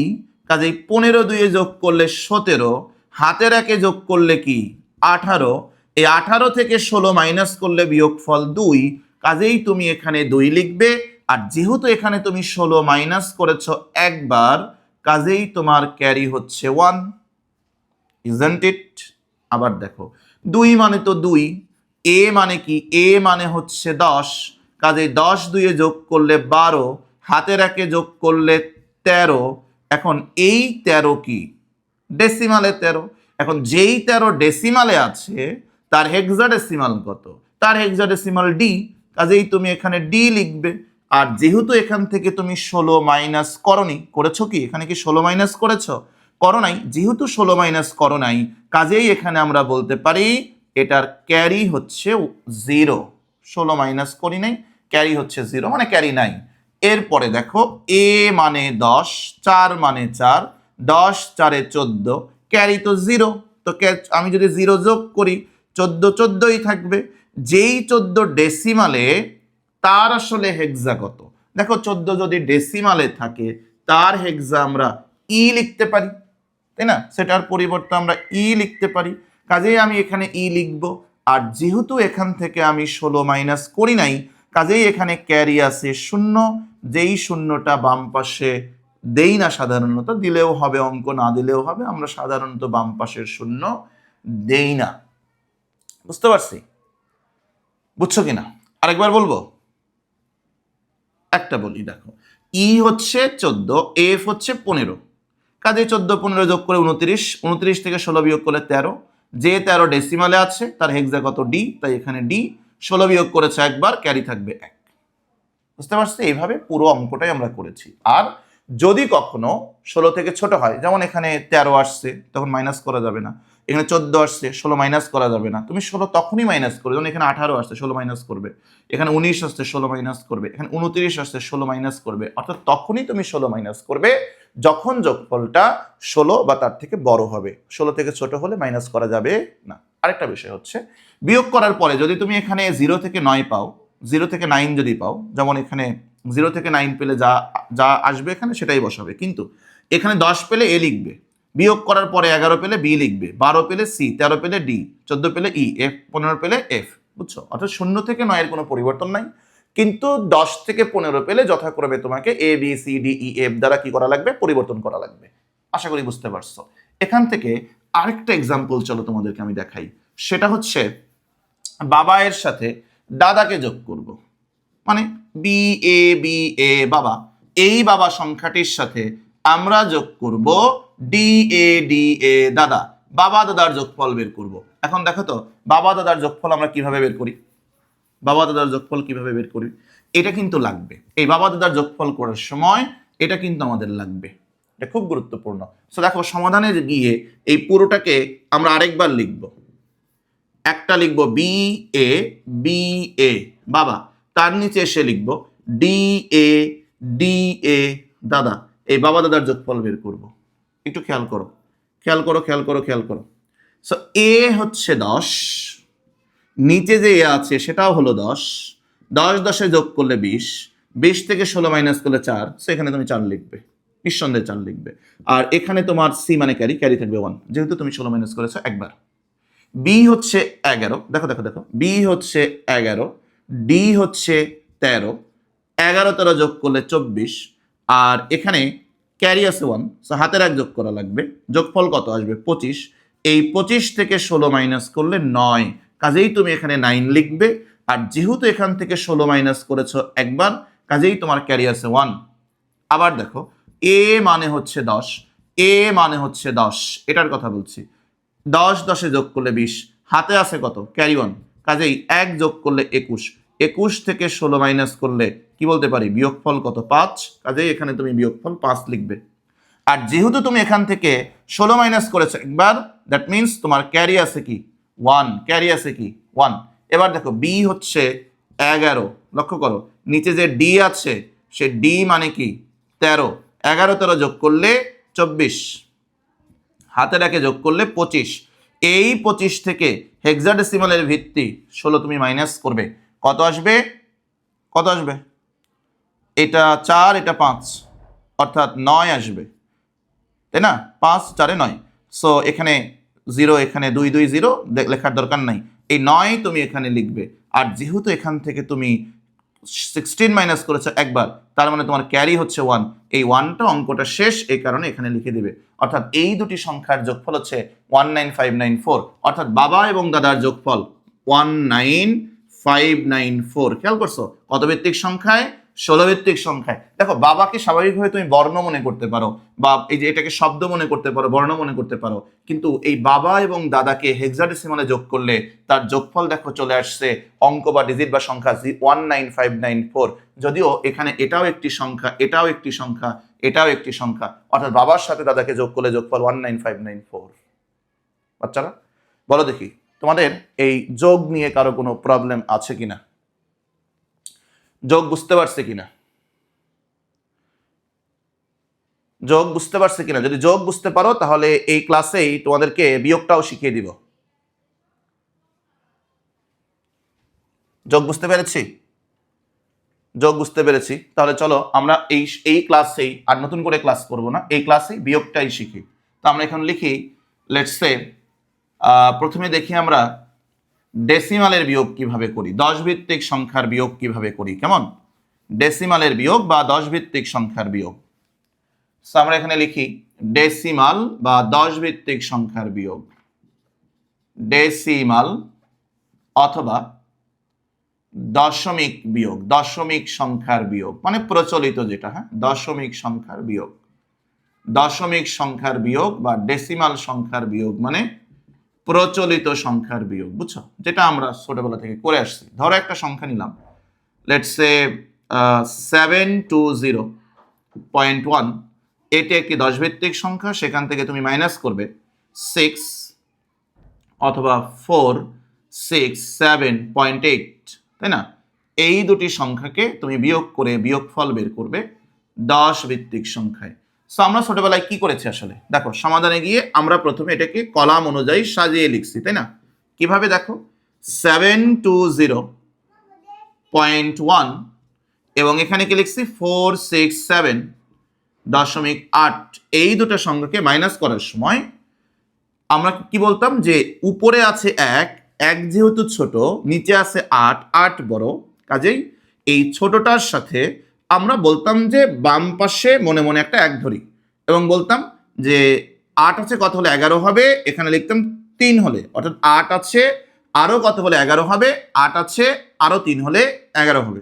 Speaker 1: কাজেই 15 2 যোগ করলে 17, হাতের 1 যোগ করলে কি 18, এই 18 থেকে 16 মাইনাস করলে বিয়োগফল 2। কাজেই তুমি এখানে 2 লিখবে। আর যেহেতু এখানে তুমি 16 মাইনাস করেছো একবার, কাজেই তোমার ক্যারি হচ্ছে 1, ইজন্ট ইট? আবার দেখো, 2 মানে তো 2, এ মানে কি? এ মানে হচ্ছে 10, কাজেই 10 2 যোগ করলে 12, হাতের 1 যোগ করলে 13। এখন এই 13 কি? ডেসিমালে 13। এখন যেই 13 ডেসিমালে আছে তার হেক্সাডেসিমাল কত? তার হেক্সাডেসিমাল ডি। কাজেই তুমি এখানে ডি লিখবে। আর যেহেতু এখান থেকে তুমি 16 মাইনাস করনি, করেছো কি? এখানে কি 16 মাইনাস করেছো? করো নাই। যেহেতু 16 মাইনাস করো নাই, কাজেই এখানে আমরা বলতে পারি এটার ক্যারি হচ্ছে 0। 16 মাইনাস করি নাই, ক্যারি হচ্ছে 0, মানে ক্যারি নাই। এরপরে দেখো, এ মানে 10, 4 মানে 4, 10 4 14, ক্যারি তো 0। তো আমি যদি 0 যোগ করি, 14 14ই থাকবে। যেই 14 ডেসিমালে, তার আসলে হেক্সা কত? দেখো, 14 যদি ডেসিমালে থাকে তার হেক্সা আমরা ই লিখতে পারি, তাই না? সেটার পরিবর্তে আমরা ই লিখতে পারি। কাজেই আমি এখানে ই লিখব। আর যেহেতু এখান থেকে আমি 16 মাইনাস করি নাই, কাজেই এখানে ক্যারি আছে 0। যেই শূন্যটা বাম পাশে দেই না, সাধারণত দিলেও হবে অঙ্ক, না দিলেও হবে, আমরা সাধারণত বাম পাশের শূন্য দেই না। বুঝতে পারছি? বুঝছো কিনা? আরেকবার বলবো? একটা বলি, দেখো, ই হচ্ছে 14, এফ হচ্ছে 15, কাজে 14 15 যোগ করে 29, 29 থেকে 16 বিয়োগ করলে 13। যে 13 ডেসিমালে আছে তার হেক্সা কত? ডি। তাই এখানে ডি। 16 বিয়োগ করেছে একবার, ক্যারি থাকবে 1। বুঝতে পারছি? এইভাবে পুরো অঙ্কটাই আমরা করেছি। আর যদি কখনো 16 থেকে ছোট হয়, যেমন এখানে 13 আসছে, তখন মাইনাস করা যাবে না। এখানে 14 আসছে, 16 মাইনাস করা যাবে না। তুমি 16 তখনই মাইনাস করবে যখন এখানে 18 আসছে, 16 মাইনাস করবে। এখানে 19 আসছে, 16 মাইনাস করবে। এখানে 29 আসছে, 16 মাইনাস করবে। অর্থাৎ তখনই তুমি 16 মাইনাস করবে যখন যোগফলটা 16 বা তার থেকে বড় হবে। 16 থেকে ছোট হলে মাইনাস করা যাবে না। আরেকটা বিষয় হচ্ছে, বিয়োগ করার পরে যদি তুমি এখানে 0 থেকে 9 পাও, 0 থেকে 9 যদি পাও, যেমন এখানে 0 থেকে 9 পেলে যা যা আসবে এখানে সেটাই বসাবে। কিন্তু এখানে 10 পেলে এ লিখবে, বিয়োগ করার পরে 11 পেলে বি লিখবে, 12 পেলে সি, 13 পেলে ডি, 14 পেলে ই, এফ 15 পেলে এফ। বুঝছো? অর্থাৎ 0 থেকে 9 এর কোনো পরিবর্তন নাই। কিন্তু 10 থেকে 15 পেলে যথাক্রমে তোমাকে A B C D E F দ্বারা কি করা লাগবে? পরিবর্তন করা লাগবে। আশা করি বুঝতে পারছো। এখান থেকে আরেকটা এক্সাম্পল চলো তোমাদেরকে আমি দেখাই। সেটা হচ্ছে, বাবা এর সাথে দাদাকে যোগ করব, মানে বি এ বাবা। এই বাবা সংখ্যাটির সাথে আমরা যোগ করব ডি এ দাদা। বাবা দাদার যোগফল বের করব। এখন দেখো তো, বাবা দাদার যোগফল আমরা কিভাবে বের করি? বাবা দাদার যোগফল কিভাবে বের করি? এটা কিন্তু লাগবে। এই বাবা দাদার যোগফল করার সময় এটা কিন্তু আমাদের লাগবে। এটা খুব গুরুত্বপূর্ণ। তো দেখো, সমাধানে গিয়ে এই পুরোটাকে আমরা আরেকবার লিখব। একটা লিখবো বি এ বাবা, তার নিচে এসে লিখবো ডি এ দাদা। এই বাবা দাদার যোগফল বের করব। একটু খেয়াল করো খেয়াল করো খেয়াল করো খেয়াল করো। সো এ হচ্ছে 10, নিচে যে এ আছে সেটাও হলো 10, 10 10-এ যোগ করলে 20, 20 থেকে 16 মাইনাস করলে 4, সো এখানে তুমি 4 লিখবে, নিঃসন্দেহে 4 লিখবে। আর এখানে তোমার সি মানে ক্যারি, ক্যারি থাকবে 1, যেহেতু তুমি 16 মাইনাস করেছো একবার। বি হচ্ছে 11, দেখো দেখো দেখো, বি হচ্ছে 11, ডি হচ্ছে 13, 11 13 যোগ করলে 24, আর এখানে ক্যারি আছে 1, সো হাতের এক যোগ করা লাগবে, যোগফল কত আসবে 25, এই 25 থেকে 16 মাইনাস করলে 9, কাজেই তুমি এখানে 9 লিখবে। আর যেহেতু এখান থেকে 16 মাইনাস করেছো একবার, কাজেই তোমার ক্যারি আছে 1। আবার দেখো এ মানে হচ্ছে 10, এ মানে হচ্ছে 10, এটার কথা বলছি, 10 10-এ যোগ করলে 20, হাতে আছে কত ক্যারি 1, কাজেই 1 যোগ করলে 21, 21 থেকে 16 মাইনাস করলে কি বলতে পারি বিয়োগফল কত 5, কাজেই এখানে তুমি বিয়োগফল 5 লিখবে। আর যেহেতু তুমি এখান থেকে 16 মাইনাস করেছো একবার, দ্যাট মিনস তোমার ক্যারি আছে কি 1, ক্যারি আছে কি 1। এবার দেখো বি হচ্ছে 11, লক্ষ্য করো নিচে যে ডি আছে সে ডি মানে কি 13, 11 13 যোগ করলে 24, হাতের একে যোগ করলে 25, এই 25 থেকে হেক্সাডেসিমালের ভিত্তি 16 তুমি মাইনাস করবে, কত আসবে কত আসবে, এটা 4 এটা 5, অর্থাৎ 9 আসবে, তাই না, 5 4 9, সো এখানে 0, এখানে 2 2 0 লেখার দরকার নাই, এই 9 তুমি এখানে লিখবে। আর যেহেতু এখান থেকে তুমি 16 মাইনাস করেছো একবার, তার মানে তোমার ক্যারি হচ্ছে 1, এই 1টা অঙ্কটা শেষ, এই কারণে এখানে লিখে দিবে। অর্থাৎ এই দুটি সংখ্যার যোগফল হচ্ছে 19594, অর্থাৎ বাবা এবং দাদার যোগফল 19594। খেয়াল করছো কত ভিত্তিক সংখ্যায়, 16 ভিত্তিক সংখ্যায়। দেখো বাবাকে স্বাভাবিকভাবে তুমি বর্ণ মনে করতে পারো, বা এই যে এটাকে শব্দ মনে করতে পারো, বর্ণ মনে করতে পারো, কিন্তু এই বাবা এবং দাদাকে হেক্সাডেসিমালে যোগ করলে তার যোগফল দেখো চলে আসছে অঙ্ক বা ডিজিট বা সংখ্যা 19594। যদিও এখানে এটাও একটি সংখ্যা, এটাও একটি সংখ্যা, এটাও একটি সংখ্যা, অর্থাৎ বাবার সাথে দাদাকে যোগ করলে যোগফল 19594। বাচ্চারা বলো দেখি তোমাদের এই যোগ নিয়ে কারো কোনো প্রবলেম আছে কিনা, যোগ বুঝতে পারছে কিনা, যোগ বুঝতে পারছে কিনা? যদি যোগ বুঝতে পারো তাহলে এই ক্লাসেই তোমাদেরকে বিয়োগটাও শিখিয়ে দিব। যোগ বুঝতে পেরেছি, যোগ বুঝতে পেরেছি, তাহলে চলো আমরা এই ক্লাসেই, আর নতুন করে ক্লাস করব না, এই ক্লাসেই বিয়োগটাই শিখি। তো আমরা এখন লিখি, লেটস সে প্রথমে দেখি আমরা ডেসিমালের বিয়োগ কিভাবে করি, 10 ভিত্তিক সংখ্যার বিয়োগ কিভাবে করি, কেমন, ডেসিমালের বিয়োগ বা 10 ভিত্তিক সংখ্যার বিয়োগ। আমরা এখানে লিখি ডেসিমাল বা 10 ভিত্তিক সংখ্যার বিয়োগ, ডেসিমাল অথবা দশমিক বিয়োগ, দশমিক সংখ্যার বিয়োগ মানে প্রচলিত যেটা, হ্যাঁ দশমিক সংখ্যার বিয়োগ, দশমিক সংখ্যার বিয়োগ বা ডেসিমাল সংখ্যার বিয়োগ মানে প্রচলিত সংখ্যার বিয়োগ, বুঝছো, যেটা আমরা ছোটবেলা থেকে করে আসছি। ধরো একটা সংখ্যা নিলাম, লেটস সে 720.1, এটি একটি 10 ভিত্তিক সংখ্যা, সেখান থেকে তুমি মাইনাস করবে 6 অথবা 467.8, তাই না, এই দুটি সংখ্যাকে তুমি বিয়োগ করে বিয়োগফল বের করবে 10 ভিত্তিক সংখ্যায়। সো আমরা ছোটবেলায় কি করেছি আসলে, দেখো সমাধানে গিয়ে আমরা প্রথমে এটাকে কলাম অনুযায়ী সাজিয়ে লিখছি, তাই না, কিভাবে দেখো 720.1 এবং এখানে কি লিখছি 467.8, এই দুটো সংখ্যাকে মাইনাস করার সময় আমরা কি বলতাম যে উপরে আছে 1, 1 যেহেতু ছোট, নিচে আছে 8, 8 বড়, কাজেই এই ছোটটার সাথে আমরা বলতাম যে বাম পাশে মনে মনে একটা 1 ধরি এবং বলতাম যে 8 আছে কত হলে 11 হবে, এখানে লিখতাম 3 হলে, অর্থাৎ 8 আছে আরো কত হলে 11 হবে, 8 আছে আরো 3 হলে 11 হবে,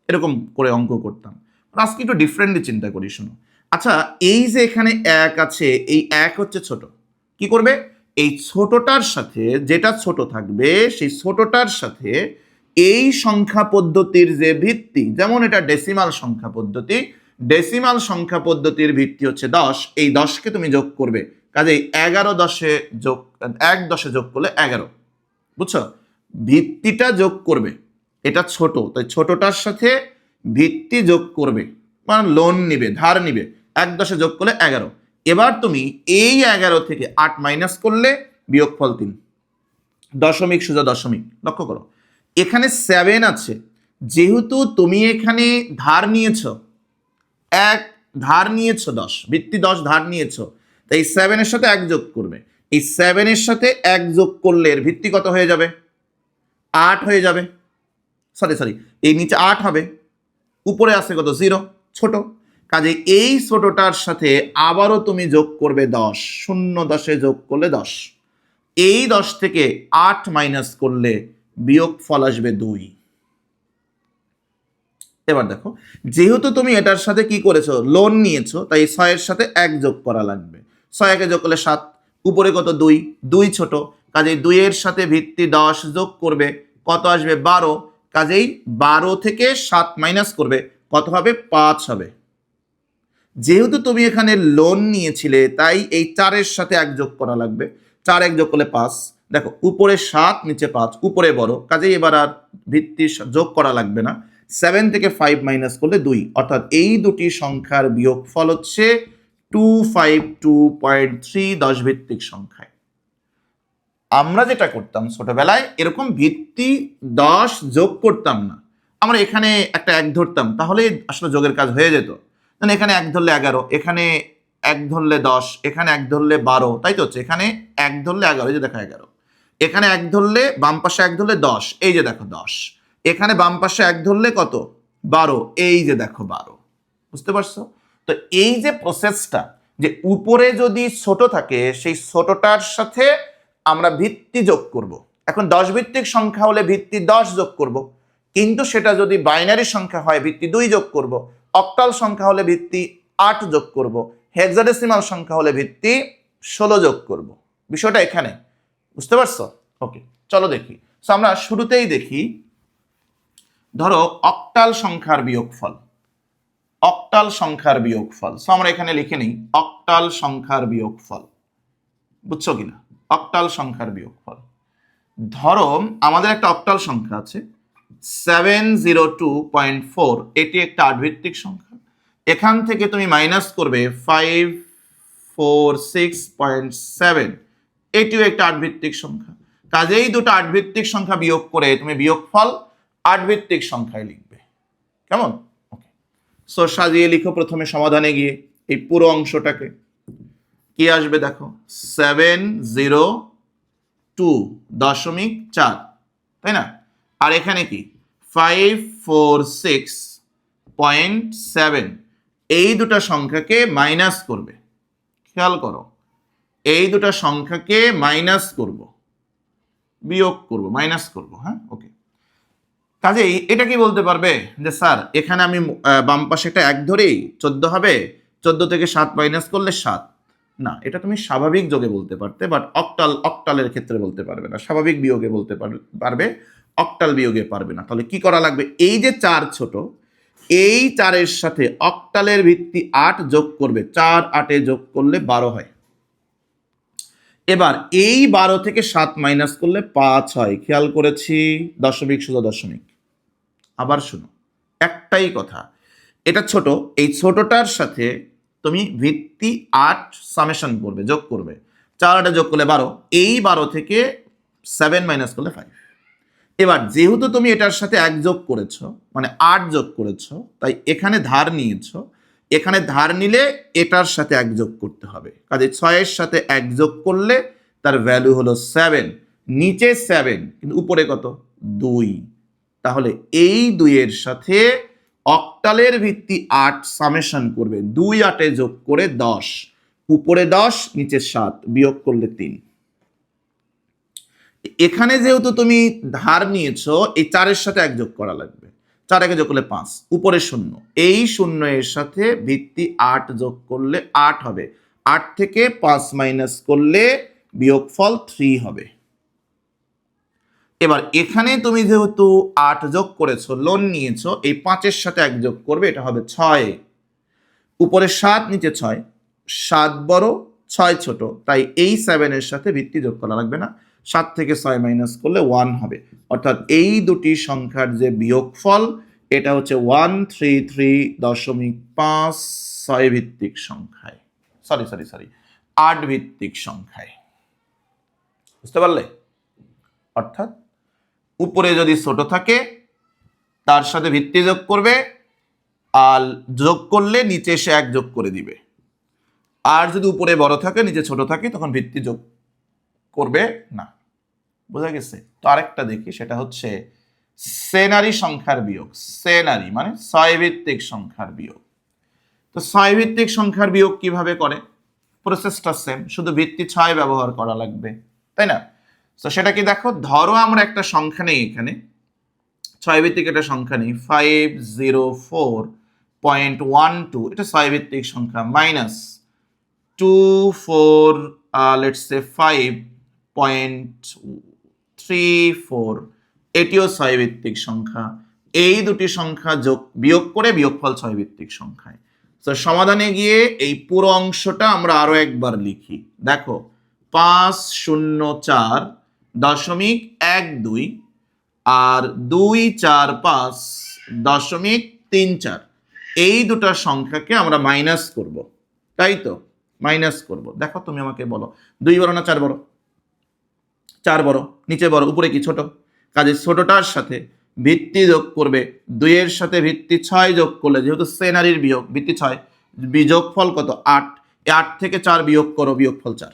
Speaker 1: এরকম করে অঙ্ক করতাম। আজকে একটু ডিফারেন্টলি চিন্তা করি, শোনো। আচ্ছা এই যে এখানে 1 আছে, এই 1 হচ্ছে ছোট, কি করবে, এই ছোটটার সাথে যেটা ছোট থাকবে সেই ছোটটার সাথে এই সংখ্যা পদ্ধতির যে ভিত্তি, যেমন এটা ডেসিমাল সংখ্যা পদ্ধতি, ডেসিমাল সংখ্যা পদ্ধতির ভিত্তি হচ্ছে 10, এই 10কে তুমি যোগ করবে, কাজেই 11 10-এ যোগ 1 10-এ যোগ করলে 11, বুঝছো, ভিত্তিটা যোগ করবে, এটা ছোট তাই ছোটটার সাথে ভিত্তি যোগ করবে, মানে লোন নিবে, ধার নিবে, 1 10-এ যোগ করলে 11, এবার তুমি এই 11 থেকে 8 মাইনাস করলে বিয়োগফল 3, দশমিক সোজা দশমিক। লক্ষ্য করো এখানে 7 আছে, যেহেতু তুমি এখানে ধার নিয়েছ, ধার নিয়েছ 10, ভিত্তি 10 ধার নিয়েছ, তাই 7 এর সাথে 1 যোগ করবে। এই 7 এর সাথে 1 যোগ করলে এর ভিত্তি কত হয়ে যাবে? 8 হয়ে যাবে। সরি, এই নিচে 8 হবে, উপরে আছে কত? 0, ছোট। কাজে এই ছোটটার সাথে আবারও তুমি যোগ করবে 10, 0 10-এ যোগ করলে 10। এই 10 থেকে 8 মাইনাস করলে বিয়োগফল আসবে 2। এবার দেখো, যেহেতু তুমি এটার সাথে কি করেছো? লোন নিয়েছো, তাই 6 এর সাথে 1 যোগ করা লাগবে। 6 একে যোগ করলে 7, উপরে কত? 2, 2 ছোট, কাজেই 2 এর সাথে ভিত্তি 10 যোগ করবে, কত আসবে? 12। কাজেই 12 থেকে 7 মাইনাস করবে, কত হবে? 5 হবে। যেহেতু তুমি এখানে লোন নিয়েছিলে, তাই এই 4 এর সাথে 1 যোগ করা লাগবে। 4 1 যোগ করলে 5। দেখো উপরে 7 নিচে 5, উপরে বড়, কাজেই এবার আর ভিত্তি যোগ করা লাগবে না। 7 থেকে 5 মাইনাস করলে 2, অর্থাৎ এই দুটি সংখ্যার বিয়োগফল হচ্ছে 252.3 10 ভিত্তিক সংখ্যায়। আমরা যেটা করতাম ছোটবেলায়, এরকম ভিত্তি 10 যোগ করতাম না, আমরা এখানে একটা 1 ধরতাম, তাহলে আসলে যোগের কাজ হয়ে যেত। মানে এখানে 1 ধরলে 11, এখানে 1 ধরলে 10, এখানে 1 ধরলে 12, তাই তো হচ্ছে। এখানে 1 ধরলে 11, এই যে দেখো 11, এখানে 1 ধরলে বাম পাশে 1 ধরলে 10, এই যে দেখো 10, এখানে বাম পাশে 1 ধরলে কত? 12, এই যে দেখো 12। বুঝতে পারছো? তো এই যে প্রসেসটা, যে উপরে যদি ছোট থাকে, সেই ছোটটার সাথে আমরা ভিত্তি যোগ করব। এখন 10 ভিত্তিক সংখ্যা হলে ভিত্তি 10 যোগ করব, কিন্তু সেটা যদি বাইনারি সংখ্যা হয় ভিত্তি 2 যোগ করব, অক্টাল সংখ্যা হলে ভিত্তি 8 যোগ করব, হেক্সাডেসিমাল সংখ্যা হলে ভিত্তি 16 যোগ করব। বিষয়টা এখানে, বুঝতে পারছো? ওকে, চলো দেখি। সো আমরা শুরুতেই দেখি, ধরো অক্টাল সংখ্যার বিয়োগফল। অক্টাল সংখ্যার বিয়োগফল, সো আমরা এখানে লিখে নিই অক্টাল সংখ্যার বিয়োগফল। বুঝছো কিনা? অক্টাল সংখ্যার বিয়োগফল। ধরো আমাদের একটা অক্টাল সংখ্যা আছে 702.4, এটি একটা 8 ভিত্তিক সংখ্যা। এখান থেকে তুমি মাইনাস করবে 546.7, এটিও একটা 8 ভিত্তিক সংখ্যা। কাজেই দুটো 8 ভিত্তিক সংখ্যা বিয়োগ করে তুমি বিয়োগফল 8 ভিত্তিক সংখ্যায় লিখবে। কেমন? ওকে, সো সাজিয়ে লিখো প্রথমে সমাধানে গিয়ে এই পুরো অংশটাকে। কি আসবে দেখো? 702.4, তাই না? আর এখানে কি? 546.7, এই দুটো সংখ্যাকে মাইনাস করবে। খেয়াল করো, এই দুটো সংখ্যাকে মাইনাস করব, বিয়োগ করব, মাইনাস করব। হ্যাঁ, ওকে। কাজেই এটা কি বলতে পারবে যে স্যার এখানে আমি বাম পাশে একটা 1 ধরেই 14 হবে, 14 থেকে 7 মাইনাস করলে 7? না, এটা তুমি স্বাভাবিক যোগে বলতে পারতে, বাট অক্টালের ক্ষেত্রে বলতে পারবে না। স্বাভাবিক বিয়োগে বলতে পারবে, অক্টাল বিয়োগে পারবে না। তাহলে কি করা লাগবে? এই যে 4 ছোট, এই 4-এর সাথে অক্টালের ভিত্তি 8 যোগ করবে। 4 8-এ যোগ করলে 12 হয়। এবার এই 12 থেকে 7 মাইনাস করলে 5 হয়। খেয়াল করেছি, দশমিক সোজা দশমিক। আবার শুনো, একটাই কথা, এটা ছোট, এই ছোটটার সাথে তুমি ভিত্তি 8 সামেশন করবে, যোগ করবে। 4 8-এ যোগ করলে 12, এই 12 থেকে 7 মাইনাস করলে 5। এবার যেহেতু তুমি এটার সাথে 1 যোগ করেছো, মানে 8 যোগ করেছো, তাই এখানে ধার নিয়েছো, এখানে ধার নিলে এটার সাথে 1 যোগ করতে হবে। কাজে 6-এর সাথে 1 যোগ করলে তার ভ্যালু হলো 7, নিচে 7 কিন্তু উপরে কত? 2। তাহলে এই 2-এর সাথে অক্টালের ভিত্তি 8 সামেশন করবে। 2 8-এ যোগ করে 10, উপরে 10 নিচে 7, বিয়োগ করলে 3। এখানে যেহেতু তুমি ধার নিয়েছো, এই 4-এর সাথে 1 যোগ করা লাগবে। 4 1-এ যোগ করলে 5, উপরে 0, এই 0 এর সাথে ভিত্তি 8 যোগ করলে 8 হবে। 8 থেকে 5 মাইনাস করলে বিয়োগফল 3 হবে। এবার এখানে তুমি যেহেতু 8 যোগ করেছো, লোন নিয়েছো, এই 5-এর সাথে 1 যোগ করবে, এটা হবে 6। উপরে 7 নিচে 6, 7 বড় 6 ছোট, তাই এই 7-এর সাথে ভিত্তি যোগ করা লাগবে না। 7 থেকে 6 মাইনাস করলে 1 হবে। অর্থাৎ এই দুটি সংখ্যার যে বিয়োগফল, এটা হচ্ছে 133.56 ভিত্তিক সংখ্যায়। সরি 8 ভিত্তিক সংখ্যায়। বুঝতে পারলে? অর্থাৎ উপরে যদি ছোট থাকে তার সাথে ভিত্তি যোগ করবে, আর যোগ করলে নিচে এসে 1 যোগ করে দিবে। আর যদি উপরে বড় থাকে নিচে ছোট থাকে তখন ভিত্তি যোগ করবে না। বোঝা গেছে? তো আরেকটা দেখি, সেটা হচ্ছে সেনারি সংখ্যার বিয়োগ। সেনারি মানে 6 ভিত্তিক সংখ্যার বিয়োগ। তো 6 ভিত্তিক সংখ্যার বিয়োগ কিভাবে করে? প্রসেসটা সেম, শুধু ভিত্তি 6 ব্যবহার করা লাগবে, তাই না? তো সেটা কি দেখো, ধরো আমরা একটা সংখ্যা নেই, এখানে 6 ভিত্তিক একটা সংখ্যা নেই 504.12, এটা 6 ভিত্তিক সংখ্যা, মাইনাস 24 লেটস সে 5.34, এটিও 6 ভিত্তিক সংখ্যা। এই দুটি সংখ্যা বিয়োগ করে বিয়োগফল 6 ভিত্তিক সংখ্যায়। তো সমাধানে গিয়ে এই পুরো অংশটা আমরা আরো একবার লিখি। দেখো 504.12 আর 245.34, এই দুটো সংখ্যাকে আমরা মাইনাস করব, তাই তো? মাইনাস করব। দেখো তুমি আমাকে বলো, 2 বড় না 4 বড়? 4 বড়। নিচে বড়, উপরে কি ছোট? কাজে ছোটটার সাথে ভিত্তি যোগ করবে, 2 এর সাথে ভিত্তি 6 যোগ করলে, যেহেতু সেনারির বিয়োগ, ভিত্তি 6, বিয়োগফল কত? 8। 8 থেকে 4 বিয়োগ করো, বিয়োগফল 4।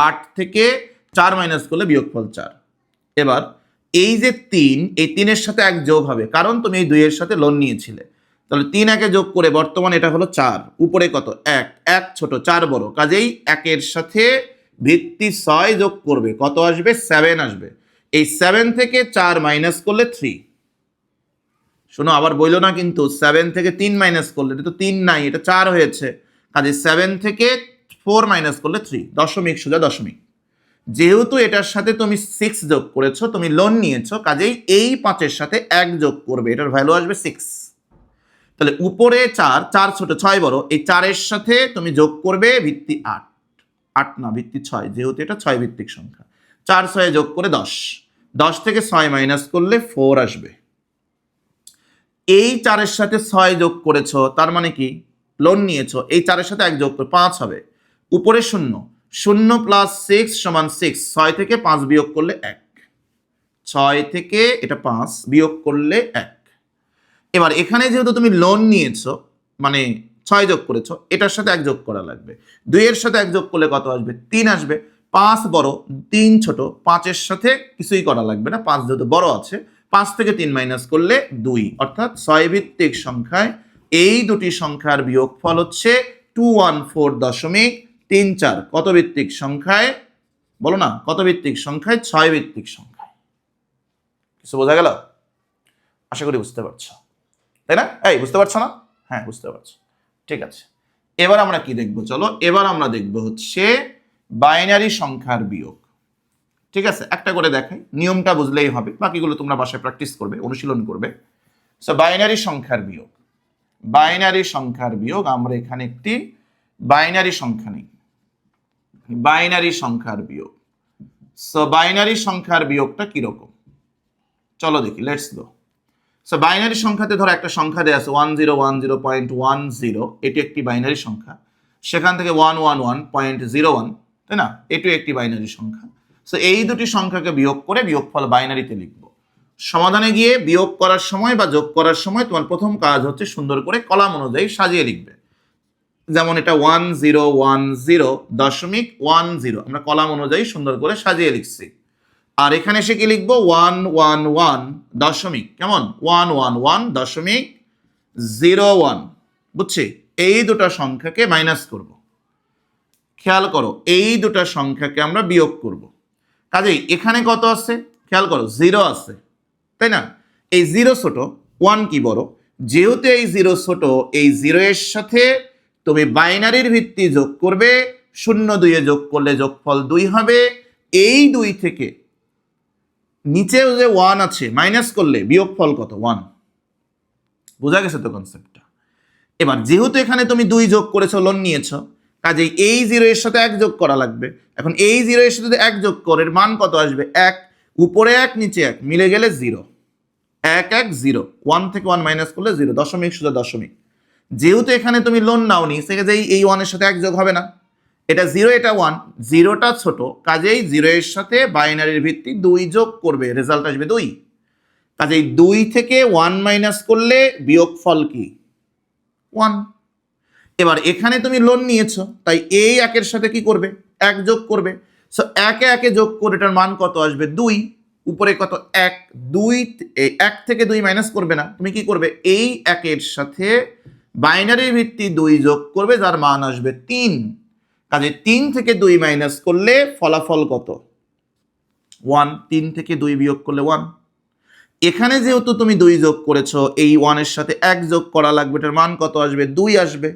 Speaker 1: 8 থেকে 4 মাইনাস করলে বিয়োগফল 4। এবার এই যে 3, এই 3 এর সাথে 1 যোগ হবে, কারণ তুমি এই 2 এর সাথে লোন নিয়েছিলে। তাহলে 3 1 যোগ করে বর্তমানে এটা হলো 4, উপরে কত? 1, 1 ছোট 4 বড়, কাজেই 1 এর সাথে ভিত্তি 6 যোগ করবে, কত আসবে? 7 আসবে। এই 7 থেকে 4 মাইনাস করলে 3। শোনো, আবার বইলো না কিন্তু, 7 থেকে 3 মাইনাস করলে, এটা তো 3 নাই, এটা 4 হয়েছে, কাজে 7 থেকে 4 মাইনাস করলে 3, দশমিক সোজা দশমিক। যেহেতু এটার সাথে তুমি 6 যোগ করেছো, তুমি লোন নিয়েছো, কাজেই এই 5 এর সাথে 1 যোগ করবে, এটার ভ্যালু আসবে 6। তাহলে উপরে 4, 4 ছোট 6 বড়, এই 4 এর সাথে তুমি যোগ করবে ভিত্তি 8, 8 না ভিত্তি 6, যেহেতু এটা 6 ভিত্তিক সংখ্যা। 4 6 যোগ করে 10, 10 থেকে 6 মাইনাস করলে 4 আসবে। এই 4 এর সাথে 6 যোগ করেছো, তার মানে কি? লোন নিয়েছো, এই 4 এর সাথে 1 যোগ করে 5 হবে। উপরে 0, 0 প্লাস 6 সমান 6, 6 থেকে 5 বিয়োগ করলে 1, 6 থেকে এটা 5 বিয়োগ করলে 1। এবার এখানে যেহেতু তুমি লোন নিয়েছো, মানে 6 যোগ করেছো, এটার সাথে 1 যোগ করা লাগবে। 2 এর সাথে 1 যোগ করলে কত আসবে? 3 আসবে। 5 বড় 3 ছোট, 5 এর সাথে কিছুই করা লাগবে না, 5 যেহেতু বড় আছে, 5 থেকে 3 মাইনাস করলে 2, অর্থাৎ 6 ভিত্তিক সংখ্যায় এই দুটি সংখ্যার বিয়োগফল হচ্ছে 214.34। কত ভিত্তিক সংখ্যায়? বলো না, কত ভিত্তিক সংখ্যায়? 6 ভিত্তিক সংখ্যায়। কিছু বোঝা গেল? আশা করি বুঝতে পারছো, তাই না? এই বুঝতে পারছো না? হ্যাঁ বুঝতে পারছো, ঠিক আছে। এবার আমরা কি দেখবো? চলো এবার আমরা দেখবো হচ্ছে বাইনারি সংখ্যার বিয়োগ। ঠিক আছে, একটা করে দেখাই, নিয়মটা বুঝলেই হবে, বাকিগুলো তোমরা বাসায় প্র্যাকটিস করবে, অনুশীলন করবে। সো বাইনারি সংখ্যার বিয়োগ, বাইনারি সংখ্যার বিয়োগ, আমরা এখানে একটি বাইনারি সংখ্যা নিই, বাইনারি সংখ্যার বিয়োগ। সো বাইনারি সংখ্যার বিয়োগটা কিরকম চলো দেখি, লেটস গো। সো বাইনারি সংখ্যাতে ধরো একটা সংখ্যা দেয়া আছে 1010.10, এটি একটি বাইনারি সংখ্যা। সেখান থেকে 111.01, তাই না? এটিও একটি বাইনারি সংখ্যা। সো এই দুটি সংখ্যাকে বিয়োগ করে বিয়োগফল বাইনারিতে লিখবো। সমাধানে গিয়ে বিয়োগ করার সময় বা যোগ করার সময় তোমার প্রথম কাজ হচ্ছে সুন্দর করে কলাম অনুযায়ী সাজিয়ে লিখবে। যেমন এটা 1010.10, আমরা কলাম অনুযায়ী সুন্দর করে সাজিয়ে লিখছি। আর এখানে এসে কি লিখবো? 111 দশমিক, কেমন? 111.01, বুঝছি? এই দুটো সংখ্যাকে মাইনাস করব। খেয়াল করো, এই দুটো সংখ্যাকে আমরা বিয়োগ করব। কাজেই এখানে কত আছে? খেয়াল করো, 0 আছে, তাই না? এই 0 ছোট, 1 কি বড়? যেহেতু এই 0 ছোট, এই 0 এর সাথে তুমি বাইনারির ভিত্তি যোগ করবে, 0 2 যোগ করলে যোগফল 2 হবে। এই 2 থেকে নিচেও যে 1 আছে মাইনাস করলে বিয়োগফল কত? 1। বোঝা গেছে তো কনসেপ্টটা? এবার যেহেতু এখানে তুমি 2 যোগ করেছো, লোন নিয়েছো, কাজেই এই 0 এর সাথে 1 যোগ করা লাগবে। এখন এই 0 এর সাথে 1 যোগ করে মান কত আসবে? 1, উপরে 1 নিচে 1 মিলে গেলে 0, 1 1 0, 1 থেকে 1 মাইনাস করলে 0, দশমিক সোজা দশমিক। যেহেতু এখানে তুমি লোন নাওনি সেক্ষেত্রে এই 1 এর সাথে 1 যোগ হবে না, এটা 0 এটা 1, 0টা ছোট, কাজেই 0 এর সাথে বাইনারির ভিত্তি 2 যোগ করবে, রেজাল্ট আসবে 2। কাজেই 2 থেকে 1 মাইনাস করলে বিয়োগফল কি 1। এবার এখানে তুমি লোন নিয়েছো, তাই এই 1 এর সাথে কি করবে 1 যোগ করবে। সো 1 এ 1 যোগ করে এটার মান কত আসবে 2, উপরে কত 1, 2 1 থেকে 2 মাইনাস করবে না, তুমি কি করবে এই 1 এর সাথে বাইনারির ভিত্তি 2 যোগ করবে, যার মান আসবে 3। কাজে 3 থেকে 2 মাইনাস করলে ফলাফল কত 1, 3 থেকে 2 বিয়োগ করলে 1। এখানে যেহেতু তুমি 2 যোগ করেছো, এই 1 এর সাথে 1 যোগ করা লাগবে, এটার মান কত আসবে 2 আসবে।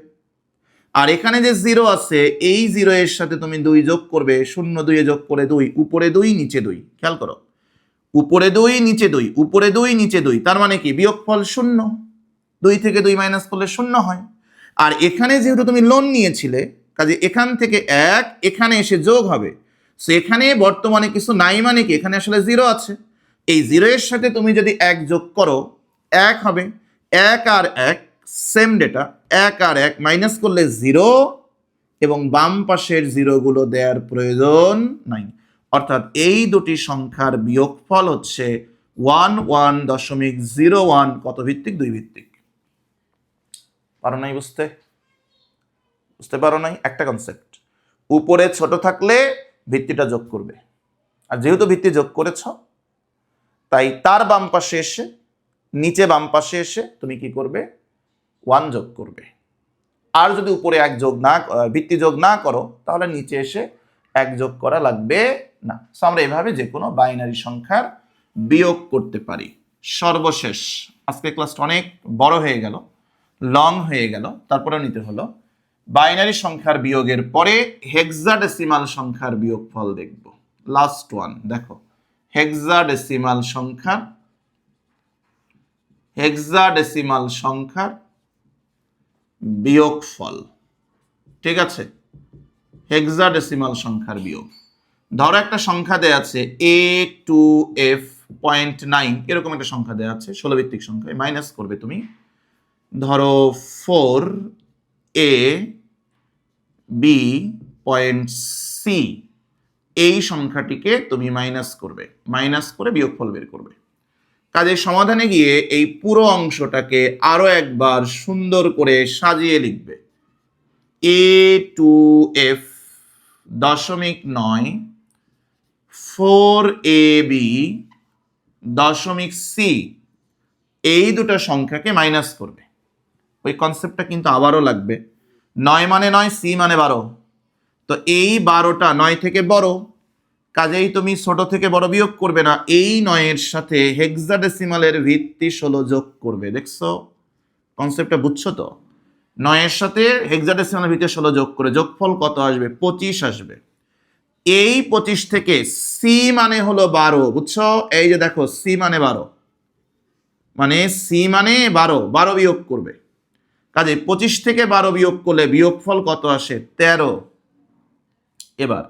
Speaker 1: আর এখানে যে 0 আছে, এই 0 এর সাথে তুমি 2 যোগ করবে, 0 2 এ যোগ করে 2, উপরে 2 নিচে 2, খেয়াল করো, উপরে 2 নিচে 2, উপরে 2 নিচে 2, তার মানে কি বিয়োগফল 0, 2 থেকে 2 মাইনাস করলে 0 হয়। আর এখানে যেহেতু তুমি লোন নিয়েছিলে, কাজে এখান থেকে 1 এখানে এসে যোগ হবে, সো এখানে বর্তমানে কিছু নাই, মানে কি এখানে আসলে 0 আছে, এই 0 এর সাথে তুমি যদি 1 যোগ করো 1 হবে, 1 আর 1 সেম ডেটা, 1 আর 1 মাইনাস করলে 0, এবং বাম পাশের 0 গুলো দেওয়ার প্রয়োজন নাই, অর্থাৎ এই দুটি সংখ্যার বিয়োগফল হচ্ছে 11.01, কত ভিত্তিক 2 ভিত্তিক। পারো নাই বুঝতে? বুঝতে পারো নাই? একটা কনসেপ্ট, উপরে ছোট থাকলে ভিত্তিটা যোগ করবে, আর যেহেতু ভিত্তি যোগ করেছ তাই তার বাম পাশে এসে, নিচে বাম পাশে এসে তুমি কি করবে 1 যোগ করবে। আর যদি উপরে 1 যোগ না, ভিত্তি যোগ না করো, তাহলে নিচে এসে 1 যোগ করা লাগবে না। সো আমরা এভাবে যে কোনো বাইনারি সংখ্যার বিয়োগ করতে পারি। সর্বশেষ, আজকে ক্লাসটা অনেক বড় হয়ে গেল, লং হয়ে গেল, তারপরে নিতে হলো বাইনারি সংখ্যার বিয়োগের পরে হেক্সাডেসিমাল সংখ্যার বিয়োগফল দেখব। লাস্ট ওয়ান দেখো, হেক্সাডেসিমাল সংখ্যার বিয়োগফল। ঠিক আছে, হেক্সাডেসিমাল সংখ্যার বিয়োগ। ধরো একটা সংখ্যা দেয়া আছে A2F.9, এরকম একটা সংখ্যা দেয়া আছে, 16 ভিত্তিক সংখ্যা, মাইনাস করবে তুমি, ধরো 4AB.C, এই সংখ্যাটিকে তুমি মাইনাস করবে, মাইনাস করে বিয়োগফল বের করবে। কাজে সমাধানে গিয়ে এই পুরো অংশটাকে আরো একবার সুন্দর করে সাজিয়ে লিখবে, A2F.9 4AB.C, এই দুটো সংখ্যাকে মাইনাস করবে। ওই কনসেপ্টটা কিন্তু আবারও লাগবে, 9 মানে 9, C মানে 12, তো এই 12টা 9 থেকে বড়, কাজেই তুমি ছোট থেকে বড় বিয়োগ করবে না, এই 9 এর সাথে হেক্সাডেসিমালের ভিত্তি 16 যোগ করবে। দেখছো কনসেপ্টটা, বুঝছো তো? 9 এর সাথে হেক্সাডেসিমালের ভিত্তি 16 যোগ করে যোগফল কত আসবে 25 আসবে। এই 25 থেকে সি মানে হলো 12, বুঝছো? এই যে দেখো সি মানে 12, মানে সি মানে 12 বিয়োগ করবে, কাজে 25 থেকে 12 বিয়োগ করলে বিয়োগফল কত আসে 13। এবার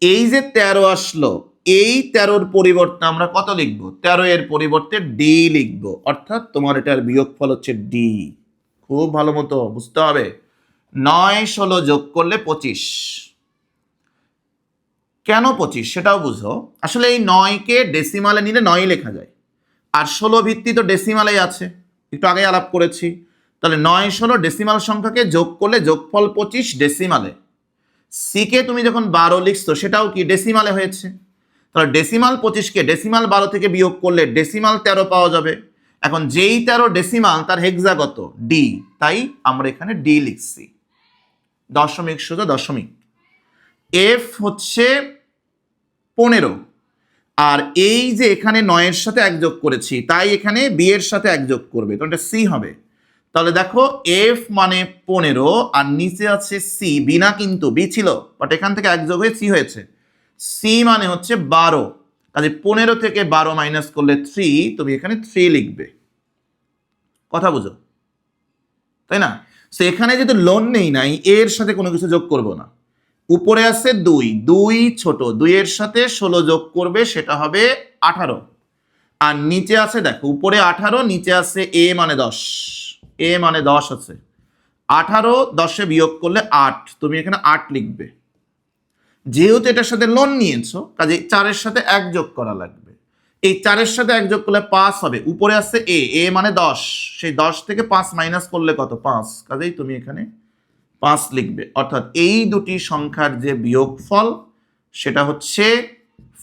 Speaker 1: এই যে 13 আসলো, এই 13-র পরিবর্তে আমরা কত লিখবো, 13 এর পরিবর্তে ডি লিখবো, অর্থাৎ তোমার এটার বিয়োগফল হচ্ছে ডি। খুব ভালো মতো বুঝতে হবে, 9 16 যোগ করলে 25। কেন 25 সেটাও বুঝো। আসলে এই 9কে ডেসিমালে নিলে 9 লেখা যায়, আর 16 ভিত্তি তো ডেসিমালেই আছে, একটু আগে আলাপ করেছি। তাহলে 9 16 ডেসিমাল সংখ্যাকে যোগ করলে যোগফল 25 ডেসিমালে। সিকে তুমি যখন 12 লিখছো সেটাও কি ডেসিমালে হয়েছে, তাহলে ডেসিমাল 25কে ডেসিমাল 12 থেকে বিয়োগ করলে ডেসিমাল 13 পাওয়া যাবে। এখন যেই 13 ডেসিমাল, তার হেক্সাগত ডি, তাই আমরা এখানে ডি লিখছি, দশমিক সোজা দশমিক। এফ হচ্ছে 15, আর এই যে এখানে 9 এর সাথে 1 যোগ করেছি, তাই এখানে বি এর সাথে 1 যোগ করবে, তো এটা সি হবে। তাহলে দেখো এফ মানে 15, আর নিচে আছে সি, বি না কিন্তু, বি ছিল বাট এখান থেকে 1 যোগ হয়ে সি হয়েছে, সি মানে হচ্ছে 12, কাজে 15 থেকে 12 মাইনাস করলে 3, তুমি এখানে 3 লিখবে। কথা বুঝো, তাই না? সো এখানে যেহেতু লোন নেই নাই, এর সাথে কোনো কিছু যোগ করব না। উপরে আছে 2 ছোট, 2 এর সাথে 16 যোগ করবে, সেটা হবে 18, আর নিচে আছে দেখো উপরে 18, নিচে আছে এ মানে 10, এ মানে 10 আছে, 18 10-এ বিয়োগ করলে 8, তুমি এখানে 8 লিখবে। যেহেতু এটার সাথে লোন নিয়েছো, কাজে 4-এর সাথে 1 যোগ করা লাগবে। এই 4-এর সাথে 1 যোগ করলে 5 হবে। উপরে আসছে এ মানে 10, সেই 10 থেকে 5 মাইনাস করলে কত? 5, কাজেই তুমি এখানে 5 লিখবে। অর্থাৎ এই দুটি সংখ্যার যে বিয়োগফল সেটা হচ্ছে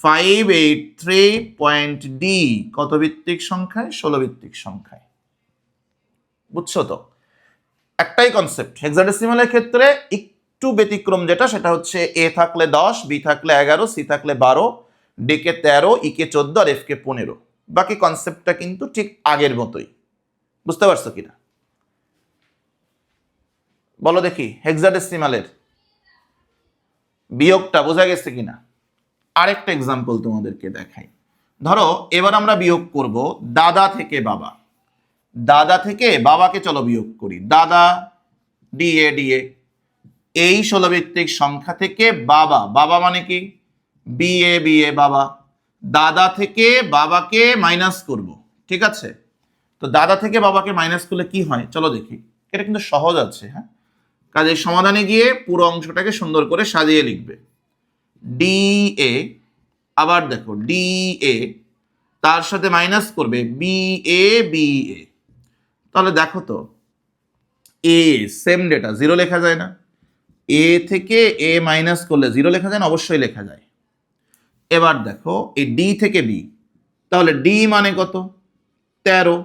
Speaker 1: 583.d। কত ভিত্তিক সংখ্যায়? 16 ভিত্তিক সংখ্যায়। বুঝছো তো? একটাই কনসেপ্ট। হেক্সাডেসিমালের ক্ষেত্রে একটু ব্যতিক্রম যেটা, সেটা হচ্ছে এ থাকলে 10, বি থাকলে 11, সি থাকলে 12, ডি কে 13, ই কে 14 আর এফ কে 15। বাকি কনসেপ্টটা কিন্তু ঠিক আগের মতোই। বুঝতে পারছো কিনা বলো দেখি? হেক্সাডেসিমালের বিয়োগটা বোঝা গেছে কিনা? আরেকটা এক্সাম্পল তোমাদেরকে দেখাই। ধরো এবার আমরা বিয়োগ করব দাদা থেকে বাবা। দাদা থেকে বাবাকে চলো বিয়োগ করি। দাদা ডিএ ডিএ, এই 16 ভিত্তিক সংখ্যা থেকে বাবা, বাবা মানে কি? বিএ বিএ বাবা। দাদা থেকে বাবাকে মাইনাস করব, ঠিক আছে? তো দাদা থেকে বাবাকে মাইনাস করলে কি হয় চলো দেখি। এটা কিন্তু সহজ আছে, হ্যাঁ। কাজে সমাধানে গিয়ে পুরো অংশটাকে সুন্দর করে সাজিয়ে লিখবে। ডি এ, আবার দেখো ডি এ, তার সাথে মাইনাস করবে বি এ বি এ। তাহলে দেখো তো, এ সেম ডেটা, 0 লেখা যায় না? এ থেকে এ মাইনাস করলে 0 লেখা যায় না? অবশ্যই লেখা যায়। এবার দেখো এই ডি থেকে বি, তাহলে ডি মানে কত? 13,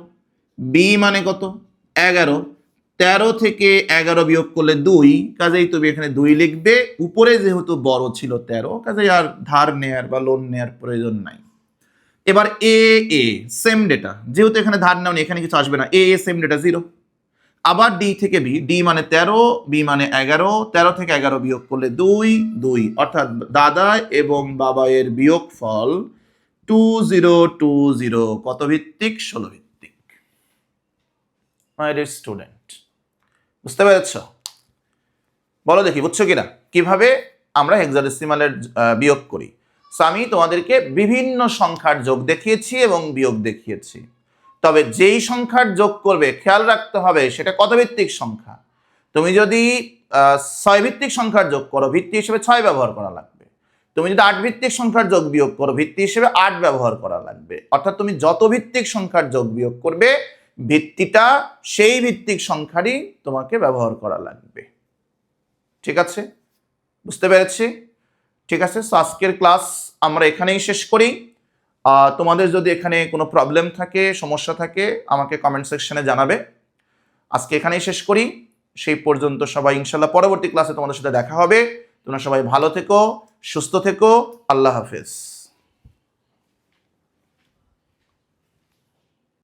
Speaker 1: বি মানে কত? 11, 13 থেকে 11 বিয়োগ করলে 2, কাজেই তুমি এখানে 2 লিখবে। উপরে যেহেতু বড় ছিল 13, কাজেই আর ধার নেয়ার বা লোন নেয়ার প্রয়োজন নাই। এবার এ এ সেম ডেটা, যেহেতু এখানে ধার নেওয়া এখানে কিছু আসবে না, এ সেম ডেটা 0। আবার ডি থেকে বি, ডি মানে 13, বি মানে 11, 13 থেকে 11 বিয়োগ করলে 2 2, অর্থাৎ দাদা এবং বাবা এর বিয়োগফল 2020। কত ভিত্তিক? 16 ভিত্তিক। মাই ডিয়ার স্টুডেন্ট, বুঝতে পেরেছ? বলো দেখি বুঝছো কিনা কিভাবে আমরা হেক্সাডেসিমালের বিয়োগ করি। সো আমি তোমাদেরকে বিভিন্ন সংখ্যার যোগ দেখিয়েছি এবং বিয়োগ দেখিয়েছি। তবে যেই সংখ্যার যোগ করবে খেয়াল রাখতে হবে সেটা কত ভিত্তিক সংখ্যা। তুমি যদি 6 ভিত্তিক সংখ্যার যোগ করো, ভিত্তি হিসেবে 6 ব্যবহার করা লাগবে। তুমি যদি 8 ভিত্তিক সংখ্যার যোগ বিয়োগ করো, ভিত্তি হিসেবে 8 ব্যবহার করা লাগবে। অর্থাৎ তুমি যত ভিত্তিক সংখ্যার যোগ বিয়োগ করবে, ভিত্তিটা সেই ভিত্তিক সংখ্যারই তোমাকে ব্যবহার করা লাগবে। ঠিক আছে? বুঝতে পেরেছি? ঠিক আছে, সো আজকের ক্লাস আমরা এখানেই শেষ করি। তোমাদের যদি এখানে কোনো প্রবলেম থাকে, সমস্যা থাকে, আমাকে কমেন্ট সেকশনে জানাবে। আজকে এখানেই শেষ করি। সেই পর্যন্ত সবাই ইনশাল্লাহ পরবর্তী ক্লাসে তোমাদের সাথে দেখা হবে। তোমরা সবাই ভালো থেকো, সুস্থ থেকো। আল্লাহ হাফেজ।